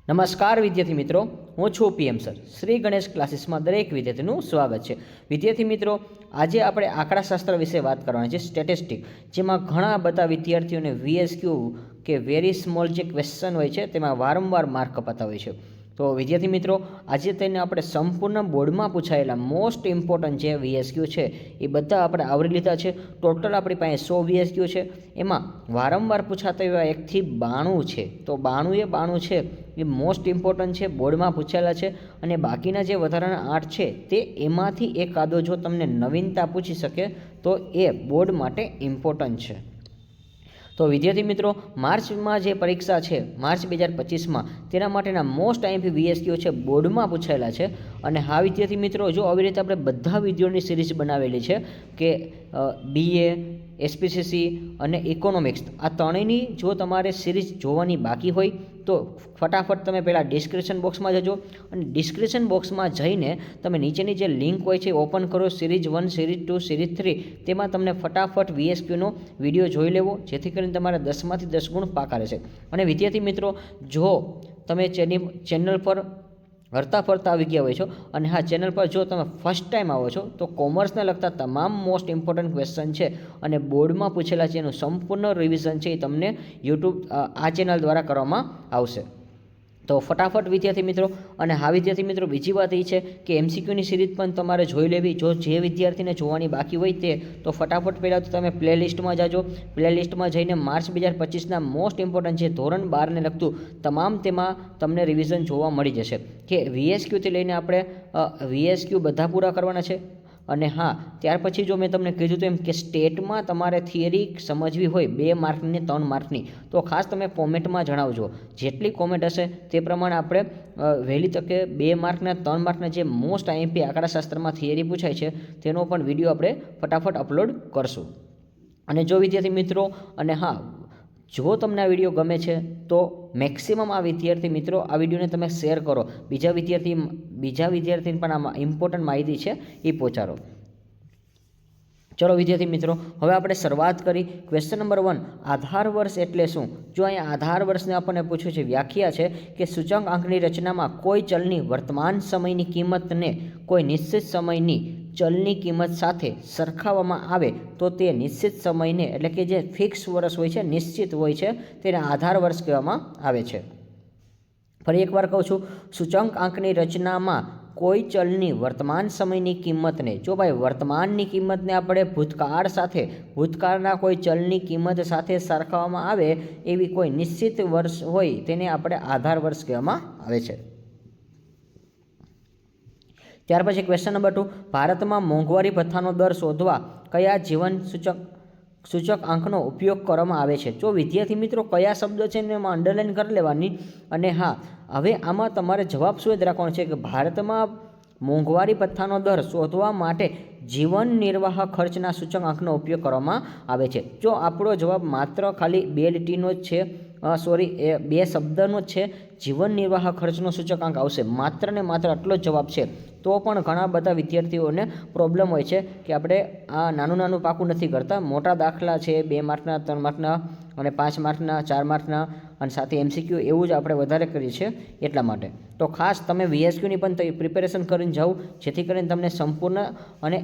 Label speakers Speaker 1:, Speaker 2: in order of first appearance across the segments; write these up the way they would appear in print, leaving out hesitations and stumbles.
Speaker 1: નમસ્કાર વિદ્યાર્થી મિત્રો, હું છું પીએમ સર. શ્રી ગણેશ ક્લાસીસમાં દરેક વિદ્યાર્થીનું સ્વાગત છે. વિદ્યાર્થી મિત્રો, આજે આપણે આંકડાશાસ્ત્ર વિશે વાત કરવાની છે, સ્ટેટિસ્ટિક, જેમાં ઘણા બધા વિદ્યાર્થીઓને VSQ કે વેરી સ્મોલ જે ક્વેશ્ચન હોય છે તેમાં વારંવાર માર્ક કપાતા હોય છે. તો વિદ્યાર્થી મિત્રો, આજે તેને આપણે સંપૂર્ણ બોર્ડમાં પૂછાયેલા મોસ્ટ ઇમ્પોર્ટન્ટ જે VSQ છે એ બધા આપણે આવરી લીધા છે. ટોટલ આપણી પાસે 100 VSQ છે. એમાં વારંવાર પૂછાતા એવા 1 થી 92 છે. તો 92 છે એ મોસ્ટ ઇમ્પોર્ટન્ટ છે, બોર્ડમાં પૂછાયેલા છે. અને બાકીના જે વધારાના 8 છે તે એમાંથી એકાદો જો તમને નવીનતા પૂછી શકે તો એ બોર્ડ માટે ઇમ્પોર્ટન્ટ છે. તો વિદ્યાર્થી મિત્રો, માર્ચમાં જે પરીક્ષા છે માર્ચ 2025માં તેના માટેના મોસ્ટ IMP VSQ છે બોર્ડમાં પૂછાયેલા છે. અને હા વિદ્યાર્થી મિત્રો, જો આવી રીતે આપણે બધા વિડીયોની સિરીઝ બનાવેલી છે કે BA, SPCC અને ઇકોનોમિક્સ, આ ત્રણેયની જો તમારે સિરીઝ જોવાની બાકી હોય તો ફટાફટ તમે પહેલાં ડિસ્ક્રિપ્શન બોક્સમાં જજો અને ડિસ્ક્રિપ્શન બોક્સમાં જઈને તમે નીચેની જે લિંક હોય છે ઓપન કરો, સિરીઝ 1, સિરીઝ 2, સિરીઝ 3, તેમાં તમને ફટાફટ VSQનો વિડીયો જોઈ લેવો, જેથી કરીને તમારા 10માંથી 10 ગુણ પાકા રહેશે. અને વિદ્યાર્થી મિત્રો, જો તમે ચેનલ પર હરતા ફરતા આવી ગયા હોય છો અને હા ચેનલ પર જો તમે ફર્સ્ટ ટાઈમ આવો છો તો કોમર્સને લગતા તમામ મોસ્ટ ઇમ્પોર્ટન્ટ ક્વેશ્ચન છે અને બોર્ડમાં પૂછેલા છે એનું સંપૂર્ણ રિવિઝન છે એ તમને યુટ્યુબ આ ચેનલ દ્વારા કરવામાં આવશે. તો ફટાફટ વિદ્યાર્થી મિત્રો, અને હા વિદ્યાર્થી મિત્રો, બીજી વાત એ છે કે MCQની સિરીઝ પણ તમારે જોઈ લેવી. જો જે વિદ્યાર્થીને જોવાની બાકી હોય તે તો ફટાફટ પહેલાં તો તમે પ્લેલિસ્ટમાં જાજો. પ્લેલિસ્ટમાં જઈને માર્ચ 2025ના મોસ્ટ ઇમ્પોર્ટન્ટ છે ધોરણ 12ને લગતું તમામ તેમાં તમને રિવિઝન જોવા મળી જશે કે VSQથી લઈને આપણે VSQ બધા પૂરા કરવાના છે. અને હા, ત્યાર પછી જો મેં તમને કીધું તો એમ કે સ્ટેટમાં તમારે થિયરી સમજવી હોય 2 માર્કની 3 માર્કની, તો ખાસ તમે કોમેન્ટમાં જણાવજો. જેટલી કોમેન્ટ હશે તે પ્રમાણે આપણે વહેલી તકે 2 માર્કના 3 માર્કના જે મોસ્ટ IMP આંકડાશાસ્ત્રમાં થિયરી પૂછાય છે તેનો પણ વિડીયો આપણે ફટાફટ અપલોડ કરશું. અને જો વિદ્યાર્થી મિત્રો, અને હા, જો તમને આ વિડીયો ગમે છે તો મેક્સિમમ આ વિદ્યાર્થી મિત્રો આ વિડીયોને તમે શેર કરો, બીજા વિદ્યાર્થીને પણ આમાં ઇમ્પોર્ટન્ટ માહિતી છે એ પહોંચાડો. ચલો વિદ્યાર્થી મિત્રો, હવે આપણે શરૂઆત કરી. ક્વેશ્ચન નંબર 1, આધાર વર્ષ એટલે શું? જો અહીંયા આધાર વર્ષને આપણને પૂછ્યું છે, વ્યાખ્યા છે કે સૂચક આંકની રચનામાં કોઈ ચલની વર્તમાન સમયની કિંમતને કોઈ નિશ્ચિત સમયની ચલની કિંમત સાથે સરખાવવામાં આવે તો તે નિશ્ચિત સમયને, એટલે કે જે ફિક્સ વર્ષ હોય છે, નિશ્ચિત હોય છે, તેને આધાર વર્ષ કહેવામાં આવે છે. ફરી એકવાર કહું છું, સૂચક આંકની રચનામાં કોઈ ચલની વર્તમાન સમયની કિંમતને, જો ભાઈ વર્તમાનની કિંમતને આપણે ભૂતકાળના કોઈ ચલની કિંમત સાથે સરખાવવામાં આવે એવી કોઈ નિશ્ચિત વર્ષ હોય તેને આપણે આધાર વર્ષ કહેવામાં આવે છે. ત્યાર પછી ક્વેશ્ચન નંબર 2, ભારતમાં મોંઘવારી ભથ્થાનો દર શોધવા કયા જીવન સૂચક આંકનો ઉપયોગ કરવામાં આવે છે? જો વિદ્યાર્થી મિત્રો કયા શબ્દ છે એને એમાં અંડરલાઇન કરી લેવાની. અને હા, હવે આમાં તમારે જવાબ શું જ રાખવાનો છે કે ભારતમાં મોંઘવારી ભથ્થાનો દર શોધવા માટે જીવન નિર્વાહ ખર્ચના સૂચક આંકનો ઉપયોગ કરવામાં આવે છે. જો આપણો જવાબ માત્ર ખાલી 2 લીટીનો જ છે, 2 શબ્દનો જ છે, જીવન નિર્વાહ ખર્ચનો સૂચકાંક આવશે, માત્ર ને માત્ર આટલો જ જવાબ છે, તો પણ ઘણા બધા વિદ્યાર્થીઓને પ્રોબ્લેમ હોય છે કે આપણે આ નાનું પાકું નથી કરતા. મોટા દાખલા છે 2 માર્કના, 3 માર્કના અને 5 માર્કના, 4 માર્કના અને સાથે MCQ એવું જ આપણે વધારે કરીએ છીએ એટલા માટે. તો ખાસ તમે VSQની પણ પ્રિપેરેશન કરીને જાઓ, જેથી કરીને તમને સંપૂર્ણ અને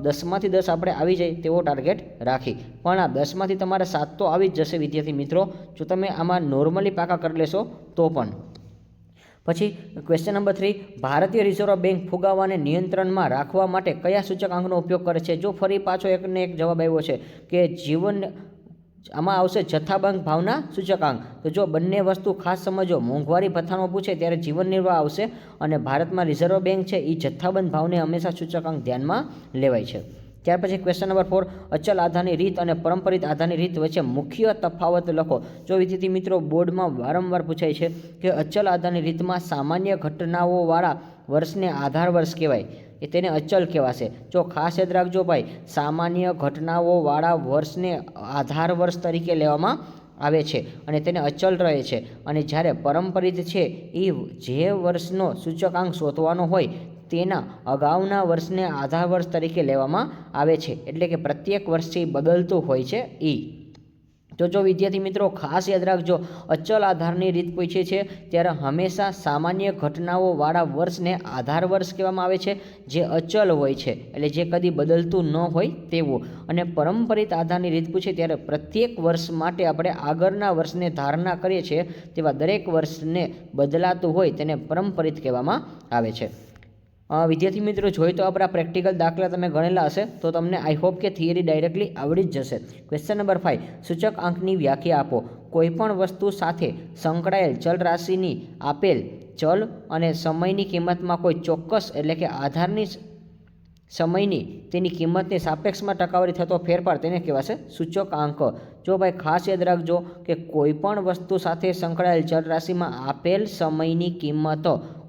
Speaker 1: 10માંથી 10 આપણે આવી જાય તેવો ટાર્ગેટ રાખી. પણ આ 10માંથી તમારે 7 તો આવી જ જશે વિદ્યાર્થી મિત્રો, જો તમે આમાં નોર્મલી પાકા કરી લેશો તો પણ. પછી ક્વેશ્ચન નંબર 3, ભારતીય રિઝર્વ બેંક ફુગાવાને નિયંત્રણમાં રાખવા માટે કયા સૂચક આંકનો ઉપયોગ કરે છે? જો ફરી પાછો એકને એક જવાબ આવ્યો છે કે આમાં આવશે જથ્થાબંધ ભાવના સૂચકાંક. તો જો બંને વસ્તુ ખાસ સમજો, મોંઘવારી ભથ્થાનો પૂછે ત્યારે જીવન નિર્વાહ આવશે અને ભારતમાં રિઝર્વ બેંક છે એ જથ્થાબંધ ભાવને હંમેશા સૂચકાંક ધ્યાનમાં લેવાય છે. ત્યાર પછી ક્વેશ્ચન નંબર 4, અચલ આધારની રીત અને પરંપરિત આધારની રીત વચ્ચે મુખ્ય તફાવત લખો. જો વિદ્યાર્થી મિત્રો ભારમાં વારંવાર પૂછાય છે કે અચલ આધારની રીતમાં સામાન્ય ઘટનાઓવાળા વર્ષને આધાર વર્ષ કહેવાય, તેને અચલ કહેવાશે. જો ખાસ યાદ રાખજો ભાઈ, સામાન્ય ઘટનાઓવાળા વર્ષને આધાર વર્ષ તરીકે લેવામાં આવે છે અને તેને અચલ રહે છે. અને જ્યારે પરંપરિત છે એ જે વર્ષનો સૂચકાંક શોધવાનો હોય તેના અગાઉના વર્ષને આધાર વર્ષ તરીકે લેવામાં આવે છે, એટલે કે પ્રત્યેક વર્ષથી બદલતું હોય છે એ. તો જો વિદ્યાર્થી મિત્રો ખાસ યાદ રાખજો, અચલ આધારની રીત પૂછી છે ત્યારે હંમેશા સામાન્ય ઘટનાઓવાળા વર્ષને આધાર વર્ષ કહેવામાં આવે છે, જે અચલ હોય છે એટલે જે કદી બદલતું ન હોય તેવું. અને પરંપરિત આધારની રીત પૂછે ત્યારે પ્રત્યેક વર્ષ માટે આપણે આગળના વર્ષને ધારણા કરીએ છીએ તેવા દરેક વર્ષને બદલાતું હોય તેને પરંપરિત કહેવામાં આવે છે. વિદ્યાર્થી મિત્રો જોઈએ તો આપણા પ્રેક્ટિકલ દાખલા તમે ગણેલા હશે તો તમને આઈ હોપ કે થિયરી ડાયરેક્ટલી આવડી જ જશે. ક્વેશ્ચન નંબર 5, સૂચક આંકની વ્યાખ્યા આપો. કોઈપણ વસ્તુ સાથે સંકળાયેલ ચલ રાશિની આપેલ ચલ અને સમયની કિંમતમાં કોઈ ચોક્કસ એટલે કે આધારની સમયની તેની કિંમતની સાપેક્ષમાં ટકાવારી થતો ફેરફાર તેને કહેવાશે સૂચકાંક. જો ભાઈ ખાસ યાદ રાખજો કે કોઈપણ વસ્તુ સાથે સંકળાયેલ ચલ રાશિમાં આપેલ સમયની કિંમત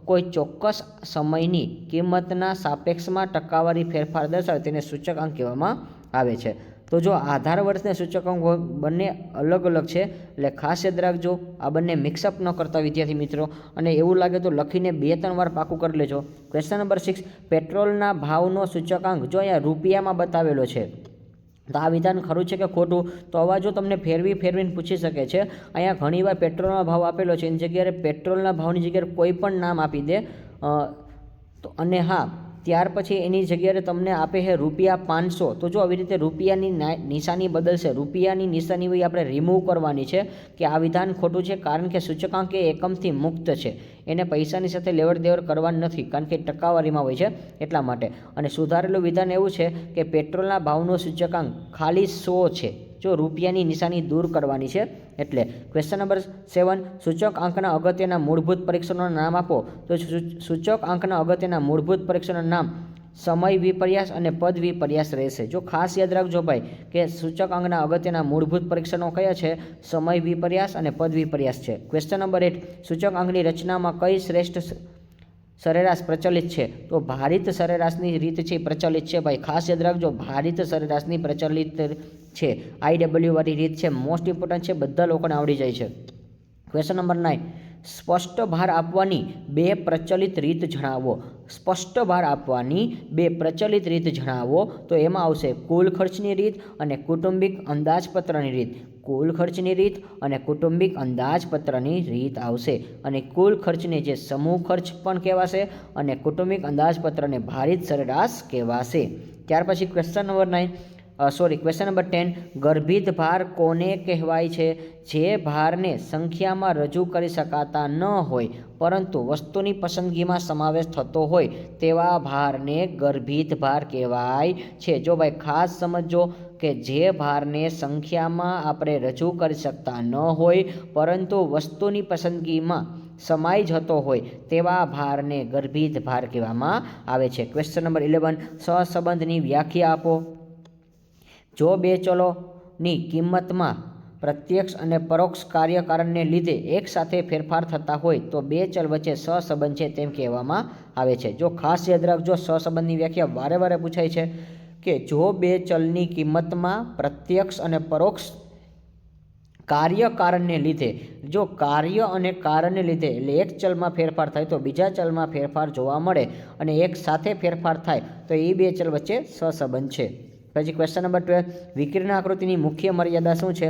Speaker 1: કોઈ ચોક્કસ સમયની કિંમતના સાપેક્ષમાં ટકાવારી ફેરફાર દર્શાવે તેને સૂચકાંક કહેવામાં આવે છે. તો જો આધાર વર્ષને સૂચકાંક બંને અલગ અલગ છે એટલે ખાસ યાદ રાખજો, આ બંને મિક્સઅપ ન કરતા વિદ્યાર્થી મિત્રો. અને એવું લાગે તો લખીને 2-3 વાર પાકું કરી લેજો. ક્વેશ્ચન નંબર 6, પેટ્રોલના ભાવનો સૂચકાંક જો અહીંયા રૂપિયામાં બતાવેલો છે તો આ વિધાન ખરું છે કે ખોટું? તો આવા જો તમને ફેરવીને પૂછી શકે છે. અહીંયા ઘણીવાર પેટ્રોલનો ભાવ આપેલો છે, એની જગ્યાએ પેટ્રોલના ભાવની જગ્યાએ કોઈ પણ નામ આપી દે તો અને હા ત્યાર પછી એની જગ્યાએ તમને આપે છે ₹500. તો જો આવી રીતે રૂપિયાની નિશાની બદલશે, રૂપિયાની નિશાની હોય આપણે રિમૂવ કરવાની છે કે આ વિધાન ખોટું છે, કારણ કે સૂચકાંક એ એકમથી મુક્ત છે, એને પૈસાની સાથે લેવડ દેવડ કરવાની નથી, કારણ કે ટકાવારીમાં હોય છે એટલા માટે. અને સુધારેલું વિધાન એવું છે કે પેટ્રોલના ભાવનો સૂચકાંક ખાલી 100 છે, જો રૂપિયાની નિશાની દૂર કરવાની છે એટલે. ક્વેશ્ચન નંબર 7, સૂચક આંકના અગત્યના મૂળભૂત પરીક્ષણોના નામ આપો. તો સૂચક આંકના અગત્યના મૂળભૂત પરીક્ષણોના નામ સમય વિપર્યાસ અને પદ વિપર્યાસ રહેશે. જો ખાસ યાદ રાખજો ભાઈ કે સૂચક આંકના અગત્યના મૂળભૂત પરીક્ષણો કયા છે? સમય વિપર્યાસ અને પદ વિપર્યાસ છે. ક્વેશ્ચન નંબર 8, સૂચક આંકની રચનામાં કઈ શ્રેષ્ઠ સરેરાશ પ્રચલિત છે? તો ભારિત સરેરાશની રીત છે પ્રચલિત છે ભાઈ, ખાસ યાદ રાખજો, ભારિત સરેરાશની પ્રચલિત છે. IW વાળી રીત છે, મોસ્ટ ઇમ્પોર્ટન્ટ છે, બધા લોકોને આવડી જાય છે. ક્વેશ્ચન નંબર 9, સ્પષ્ટ ભાર આપવાની 2 પ્રચલિત રીત જણાવો. સ્પષ્ટ ભાર આપવાની 2 પ્રચલિત રીત જણાવો. તો એમાં આવશે કુલ ખર્ચની રીત અને કૌટુંબિક અંદાજપત્રની રીત. કુલ ખર્ચની રીત અને કૌટુંબિક અંદાજપત્રની રીત આવશે. અને કુલ ખર્ચને જે સમૂહ ખર્ચ પણ કહેવાશે અને કૌટુંબિક અંદાજપત્રને ભારિત સરેરાશ કહેવાશે. ત્યાર પછી ક્વેશ્ચન નંબર 10, ગર્ભિત ભાર કોને કહેવાય છે? જે ભારને સંખ્યામાં રજૂ કરી શકાતા ન હોય પરંતુ વસ્તુની પસંદગીમાં સમાવેશ થતો હોય તેવા ભારને ગર્ભિત ભાર કહેવાય છે. જો ભાઈ ખાસ સમજો કે જે ભારને સંખ્યામાં આપણે રજૂ કરી શકતા ન હોય પરંતુ વસ્તુની પસંદગીમાં સમાઈ જતો હોય તેવા ભારને ગર્ભિત ભાર કહેવામાં આવે છે. ક્વેશ્ચન નંબર 11, સહસંબંધની વ્યાખ્યા આપો. જો 2 ચલોની કિંમતમાં પ્રત્યક્ષ અને પરોક્ષ કાર્યકારણને લીધે એક સાથે ફેરફાર થતા હોય તો 2 ચલ વચ્ચે સહસંબંધ છે તેમ કહેવામાં આવે છે. જો ખાસ યાદ રાખજો, સહસંબંધની વ્યાખ્યા વારે પૂછાય છે કે જો 2 ચલની કિંમતમાં પ્રત્યક્ષ અને પરોક્ષ કાર્યકારણને લીધે, જો કાર્ય અને કારણને લીધે એટલે એક ચલમાં ફેરફાર થાય તો બીજા ચલમાં ફેરફાર જોવા મળે અને એક સાથે ફેરફાર થાય તો એ 2 ચલ વચ્ચે સહસંબંધ છે. પછી ક્વેશ્ચન નંબર 12, વિકર્ણ આકૃતિની મુખ્ય મર્યાદા શું છે?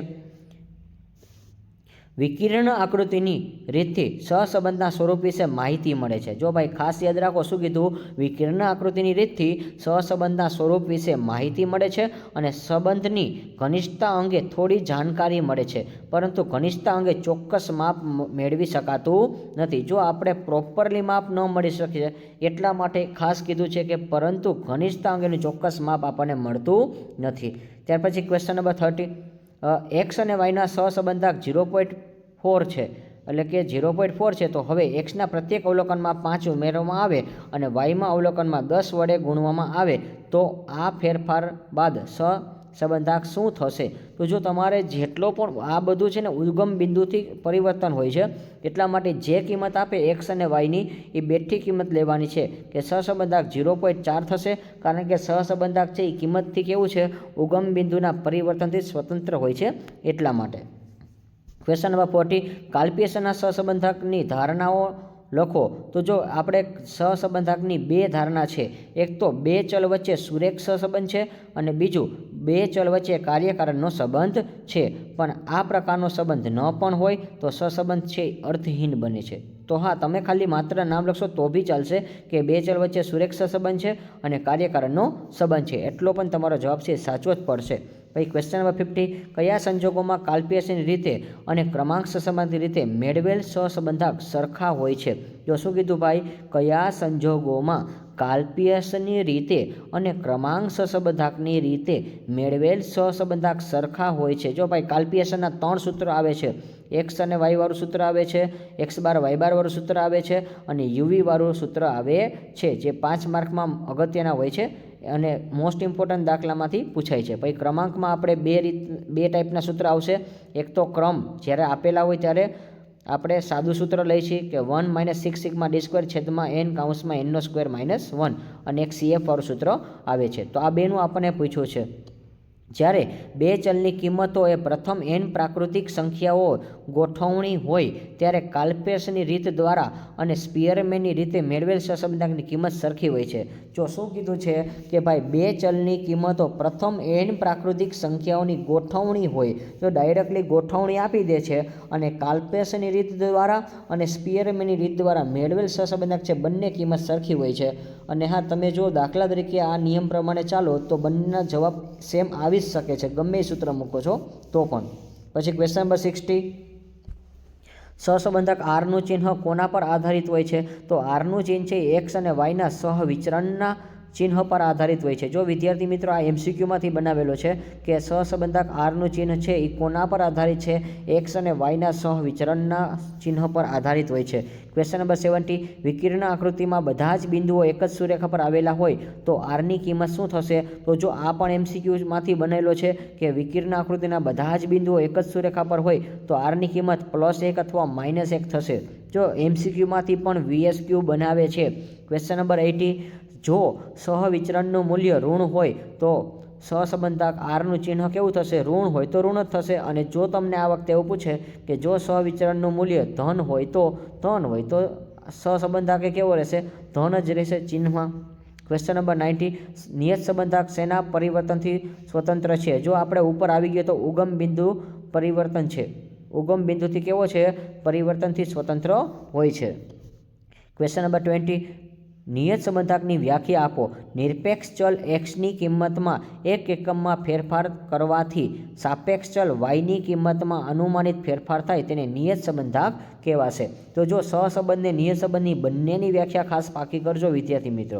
Speaker 1: વિકર્ણ આકૃતિની રીતથી સહસંબંધના સ્વરૂપ વિશે માહિતી મળે છે. જો ભાઈ ખાસ યાદ રાખો, શું કીધું? વિકર્ણ આકૃતિની રીતથી સહસંબંધના સ્વરૂપ વિશે માહિતી મળે છે અને સંબંધની ઘનિષ્ઠતા અંગે થોડી જાણકારી મળે છે, પરંતુ ઘનિષ્ઠતા અંગે ચોક્કસ માપ મેળવી શકાતું નથી. જો આપણે પ્રોપરલી માપ ન મળી શકે એટલા માટે ખાસ કીધું છે કે પરંતુ ઘનિષ્ઠતા અંગેનું ચોક્કસ માપ આપણને મળતું નથી. ત્યાર પછી ક્વેશ્ચન નંબર 30, એક્સ અને વાયના સહસંબંધાંક 0.4 છે, એટલે કે 0.4 છે. તો હવે એક્સના પ્રત્યેક અવલોકનમાં 5 ઉમેરવામાં આવે અને વાયમાં અવલોકનમાં 10 વડે ગુણવામાં આવે તો આ ફેરફાર બાદ સહસંબંધાંક શું થશે? તો જો તમારે જેટલો પણ આ બધું છે ને ઉદ્ગમ બિંદુથી પરિવર્તન હોય છે, એટલા માટે જે કિંમત આપે એક્સ અને વાયની એ બેઠી કિંમત લેવાની છે કે સહસંબંધાંક 0.4 થશે, કારણ કે સહસંબંધાંક છે એ કિંમતથી કેવું છે? ઉગમ બિંદુના પરિવર્તનથી સ્વતંત્ર હોય છે એટલા માટે. ક્વેશ્ચન નંબર 40, કાલ્પનિક સહસંબંધાંકની ધારણાઓ લખો. તો જો આપણે સહસંબંધાંકની 2 ધારણા છે, એક તો 2 ચલ વચ્ચે સુરેખ સહસંબંધ છે અને બીજું બે ચલ વચ્ચે કાર્યકારણનો સંબંધ છે, પણ આ પ્રકારનો સંબંધ ન પણ હોય તો સહસંબંધ છે અર્થહીન બને છે. તો હા, તમે ખાલી માત્ર નામ લખશો તો બી ચાલશે કે બે ચલ વચ્ચે સુરેખ સહસંબંધ છે અને કાર્યકારણનો સંબંધ છે, એટલો પણ તમારો જવાબ છે સાચો જ પડશે. પછી ક્વેશ્ચન નંબર 50, કયા સંજોગોમાં કાલ્પનિક રીતે અને ક્રમાંક સહસંબંધની રીતે મેળવેલ સહસંબંધાંક સરખા હોય છે? જો શું કીધું ભાઈ, કયા સંજોગોમાં કાલ્પનિક રીતે અને ક્રમાંક સહસંબંધાંકની રીતે મેળવેલ સહસંબંધાંક સરખા હોય છે? જો ભાઈ કાલ્પનિકના 3 સૂત્રો આવે છે. એક્સ અને વાય વાળું સૂત્ર આવે છે, એક્સ બાર વાય બાર વાળું સૂત્ર આવે છે અને યુવી વાળું સૂત્ર આવે છે, જે 5 માર્કમાં અગત્યના હોય છે અને મોસ્ટ ઇમ્પોર્ટન્ટ દાખલામાંથી પૂછાય છે. પછી ક્રમાંકમાં આપણે બે ટાઈપના સૂત્ર આવશે. એક તો ક્રમ જ્યારે આપેલા હોય ત્યારે આપણે સાદું સૂત્ર લઈએ છીએ કે 1 - 6 સિગ્મા ડી સ્ક્વેર છેદમાં n કાઉન્સમાં n નો સ્ક્વેર -1, અને એક CF વાળું સૂત્ર આવે છે. તો આ બેનું આપણને પૂછ્યું છે. જ્યારે બે ચલની કિંમતો એ પ્રથમ n પ્રાકૃતિક સંખ્યાઓ ગોઠવણી હોય ત્યારે કાલ્પનિકની રીત દ્વારા અને સ્પીયરમેનની રીતે મેળવેલ સહસંબંધાંકની કિંમત સરખી હોય છે. જો શું કીધું છે કે ભાઈ બે ચલની કિંમતો પ્રથમ n પ્રાકૃતિક સંખ્યાઓની ગોઠવણી હોય, જો ડાયરેક્ટલી ગોઠવણી આપી દે છે અને કાલ્પનિકની રીત દ્વારા અને સ્પીયરમેનની રીત દ્વારા મેળવેલ સહસંબંધાંક છે બંને કિંમત સરખી હોય છે. અને હા, તમે જો દાખલા તરીકે આ નિયમ પ્રમાણે ચાલો તો બંનેના જવાબ સેમ આવી જ શકે છે, ગમે એ સૂત્ર મૂકો છો તો પણ. પછી ક્વેશ્ચન નંબર 60, સહસંબંધક આરનું ચિહ્ન કોના પર આધારિત હોય છે? તો આરનું ચિહ્ન છે એક્સ અને વાયના સહવિચરણના ચિહ્ન પર આધારિત હોય છે. જો વિદ્યાર્થી મિત્રો આ MCQમાંથી બનાવેલો છે કે સહસંબંધક આરનું ચિહ્ન છે એ કોના પર આધારિત છે? એક્સ અને વાયના સહવિચરણના ચિહ્ન પર આધારિત હોય છે. ક્વેશ્ચન નંબર 70, વિકિરણ આકૃતિમાં બધા જ બિંદુઓ એક જ સુરેખા પર આવેલા હોય તો આરની કિંમત શું થશે? તો જો આ પણ MCQમાંથી બનેલો છે કે વિકિરણ આકૃતિના બધા જ બિંદુઓ એક જ સુરેખા પર હોય તો આરની કિંમત +1 અથવા -1 થશે. જો MCQમાંથી પણ VSQ બનાવે છે. ક્વેશ્ચન નંબર 80, જો સહવિચરણનું મૂલ્ય ઋણ હોય તો સહસંબંધક આરનું ચિહ્ન કેવું થશે? ઋણ હોય તો ઋણ જ થશે. અને જો તમને આ વખતે એવું પૂછે કે જો સહવિચરણનું મૂલ્ય ધન હોય તો સહસંબંધાંક કેવો રહેશે? ધન જ રહેશે ચિહ્નમાં. ક્વેશ્ચન નંબર 90, નિયત સંબંધાંક શેના પરિવર્તનથી સ્વતંત્ર છે? જો આપણે ઉપર આવી ગયો તો ઉગમ બિંદુ પરિવર્તન છે. ઉગમ બિંદુથી કેવો છે? પરિવર્તનથી સ્વતંત્ર હોય છે. ક્વેશ્ચન નંબર 20, નિયત સંબંધાંકની વ્યાખ્યા આપો. નિરપેક્ષ ચલ એક્સની કિંમતમાં 1 એકમમાં ફેરફાર કરવાથી સાપેક્ષ ચલ વાયની કિંમતમાં અનુમાનિત ફેરફાર થાય તેને નિયત સંબંધાંક કહેવાશે. તો જો સહસંબંધ ને નિયત સંબંધની બંનેની વ્યાખ્યા ખાસ પાકી કરજો વિદ્યાર્થી મિત્રો,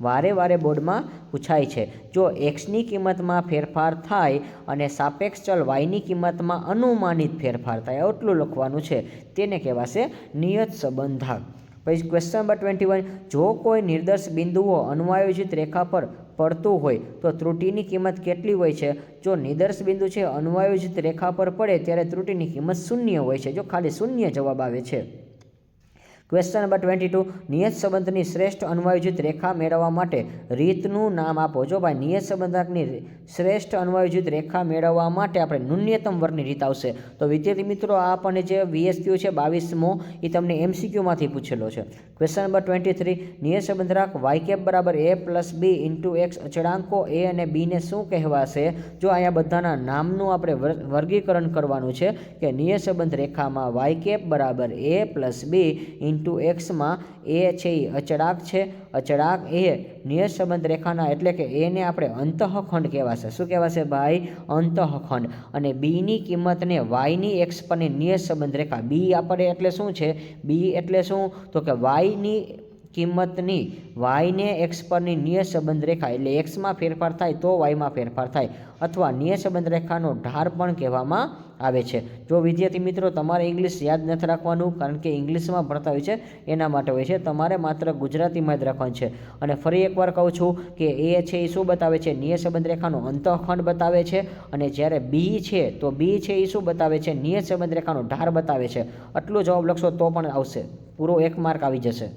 Speaker 1: વારે વારે બોર્ડમાં પૂછાય છે. જો એક્સની કિંમતમાં ફેરફાર થાય અને સાપેક્ષ ચલ વાયની કિંમતમાં અનુમાનિત ફેરફાર થાય, આટલું લખવાનું છે, તેને કહેવાશે નિયત સંબંધાંક. પછી ક્વેશ્ચન નંબર 21, જો કોઈ નિર્દેશ બિંદુઓ અન્વયોજિત રેખા પર પડતું હોય તો ત્રુટિની કિંમત કેટલી હોય છે? જો નિર્દેશ બિંદુ છે અન્વયોજિત રેખા પર પડે ત્યારે ત્રુટિની કિંમત 0 હોય છે. જો ખાલી 0 જવાબ આવે છે. ક્વેશ્ચન નંબર 22, નિયત સંબંધની શ્રેષ્ઠ અન્વયોજિત રેખા મેળવવા માટે રીતનું નામ આપો. જો ભાઈ નિયત સંબંધાંકની શ્રેષ્ઠ અન્વયોજિત રેખા મેળવવા માટે આપણે ન્યૂનતમ વર્ગની રીત આવશે. તો વિદ્યાર્થી મિત્રો આ આપણને જે VSQ છે 22મો એ તમને MCQમાંથી પૂછેલો છે. ક્વેશ્ચન નંબર 23, નિયત સંબંધાંક y બરાબર a + b × x અચળાંકો a અને b ને શું કહેવાશે? જો અહીંયા બધાના નામનું આપણે વર્ગીકરણ કરવાનું છે કે નિયત સંબંધ રેખામાં y બરાબર a + b x માં a છે એ અચળાંક છે. અચળાંક એ નિયત સંબંધ રેખાના એટલે કે a ને આપણે અંતઃખંડ કહેવાશે. શું કહેવાશે ભાઈ? અંતઃખંડ. અને b ની કિંમતને y ની x પરની નિયત સંબંધ રેખા, b આપણે એટલે શું છે? b એટલે શું? તો કે y ની કિંમતની y ને x પરની નિયત સંબંધ રેખા, એટલે x માં ફેરફાર થાય તો y માં ફેરફાર થાય, અથવા નિયત સંબંધ રેખાનો ઢાળ પણ કહેવામાં આવે છે. જો વિદ્યાર્થી મિત્રો તમારે ઇંગ્લિશ યાદ નથી રાખવાનું, કારણ કે ઇંગ્લિશમાં ભણતા હોય છે એના માટે હોય છે, તમારે માત્ર ગુજરાતીમાં જ રાખવાનું છે. અને ફરી એકવાર કહું છું કે એ છે એ શું બતાવે છે? નિયત સંબંધ રેખાનો અંતઃખંડ બતાવે છે. અને જ્યારે b છે તો b છે એ શું બતાવે છે? નિયત સંબંધ રેખાનો ઢાળ બતાવે છે. આટલો જવાબ લખશો તો પણ આવશે, પૂરો 1 માર્ક આવી જશે.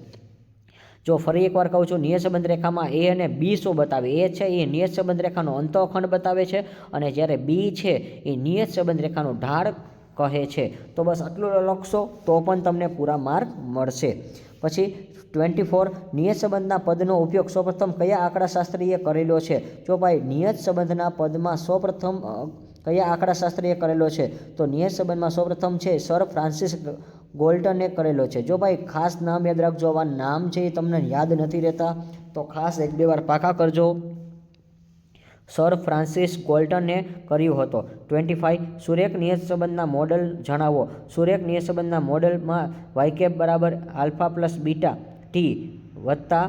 Speaker 1: જો ફરી એકવાર કહું છું, નિયત સંબંધ રેખામાં a અને b શું બતાવે? a છે એ નિયત સંબંધ રેખાનો અંતઃખંડ બતાવે છે અને જ્યારે b છે એ નિયત સંબંધ રેખાનો ઢાળ કહે છે. તો બસ આટલું લખશો તો પણ તમને પૂરા માર્ક મળશે. પછી 24 નિયત સંબંધના પદનો ઉપયોગ સૌપ્રથમ કયા આંકડાશાસ્ત્રીએ કરેલો છે? જો ભાઈ નિયત સંબંધના પદમાં સૌપ્રથમ કયા આંકડાશાસ્ત્રીએ કરેલો છે? તો નિયત સંબંધમાં સૌપ્રથમ છે સર ફ્રાન્સિસ ગોલ્ટને કરેલો છે. જો ભાઈ ખાસ નામ યાદ રાખજો, આવા નામ છે એ તમને યાદ નથી રહેતા તો ખાસ 1-2 વાર પાકા કરજો. સર ફ્રાન્સિસ ગોલ્ટને કર્યું હતો. 25 સુરેખ નિયત સંબંધના મોડલ જણાવો. સુરેખ નિયત સંબંધના મોડલમાં વાય બરાબર આલ્ફા પ્લસ બીટા ટી વત્તા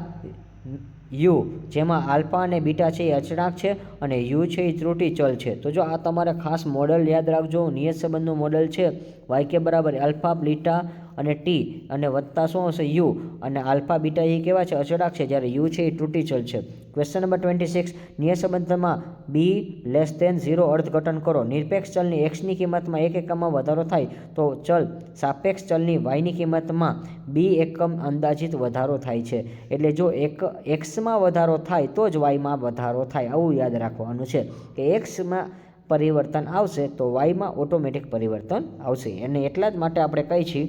Speaker 1: યુ, જેમાં આલ્ફા અને બીટા છે એ અચળાંક છે અને યુ છે એ ત્રુટિ ચલ છે. તો જો આ તમારે ખાસ મોડલ યાદ રાખજો. નિયત સંબંધનું મોડલ છે વાય બરાબર આલ્ફા બીટા અને ટી અને વત્તા શું હશે? યુ, અને આલ્ફા બીટા એ કેવા છે? અચળાંક છે, જ્યારે યુ છે એ ત્રુટિ ચલ છે. ક્વેશ્ચન નંબર 26 નિયત સંબંધમાં બી લેસ ધેન 0 અર્થઘટન કરો. નિરપેક્ષ ચલની એક્સની કિંમતમાં 1 એકમમાં વધારો થાય તો ચલ સાપેક્ષ ચલની વાયની કિંમતમાં બી એકમ અંદાજિત વધારો થાય છે. એટલે જો એક્સમાં વધારો થાય તો જ વાયમાં વધારો થાય, આવું યાદ રાખવાનું છે કે એક્સમાં પરિવર્તન આવશે તો વાયમાં ઓટોમેટિક પરિવર્તન આવશે. અને એટલા જ માટે આપણે કહીએ છીએ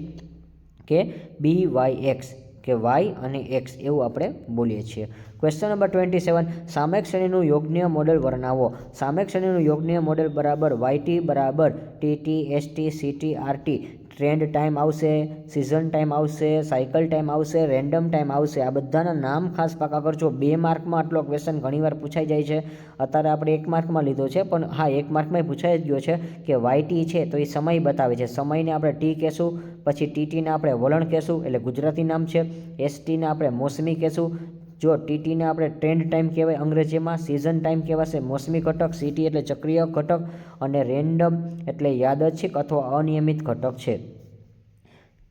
Speaker 1: કે બી વાય એક્સ, કે વાય અને એક્સ એવું આપણે બોલીએ છીએ. ક્વેશ્ચન નંબર 27 સામયિક શ્રેણીનું યોગનીય મોડેલ વર્ણવો. સામયિક શ્રેણીનું યોગનીય મોડેલ બરાબર વાયટી બરાબર TT ST CT RT. Trend time આવશે, સિઝન ટાઈમ આવશે, સાયકલ ટાઈમ આવશે, રેન્ડમ ટાઈમ આવશે. આ બધાના નામ ખાસ પાકા કરજો. 2 માર્કમાં આટલો ક્વેશ્ચન ઘણીવાર પૂછાઈ જાય છે. અત્યારે આપણે 1 માર્કમાં લીધો છે, પણ હા 1 માર્કમાં પૂછાઈ જ ગયો છે કે વાયટી છે તો એ સમય બતાવે છે. સમયને આપણે ટી કહેશું, પછી ટીટીને આપણે વલણ કહેશું એટલે ગુજરાતી નામ છે. એસટીને આપણે મોસમી કહેશું. જો ટીટીને આપણે ટ્રેન્ડ ટાઈમ કહેવાય અંગ્રેજીમાં, સિઝન ટાઈમ કહેવાશે મોસમી ઘટક, સીટી એટલે ચક્રીય ઘટક અને રેન્ડમ એટલે યાદચ્છિક અથવા અનિયમિત ઘટક છે.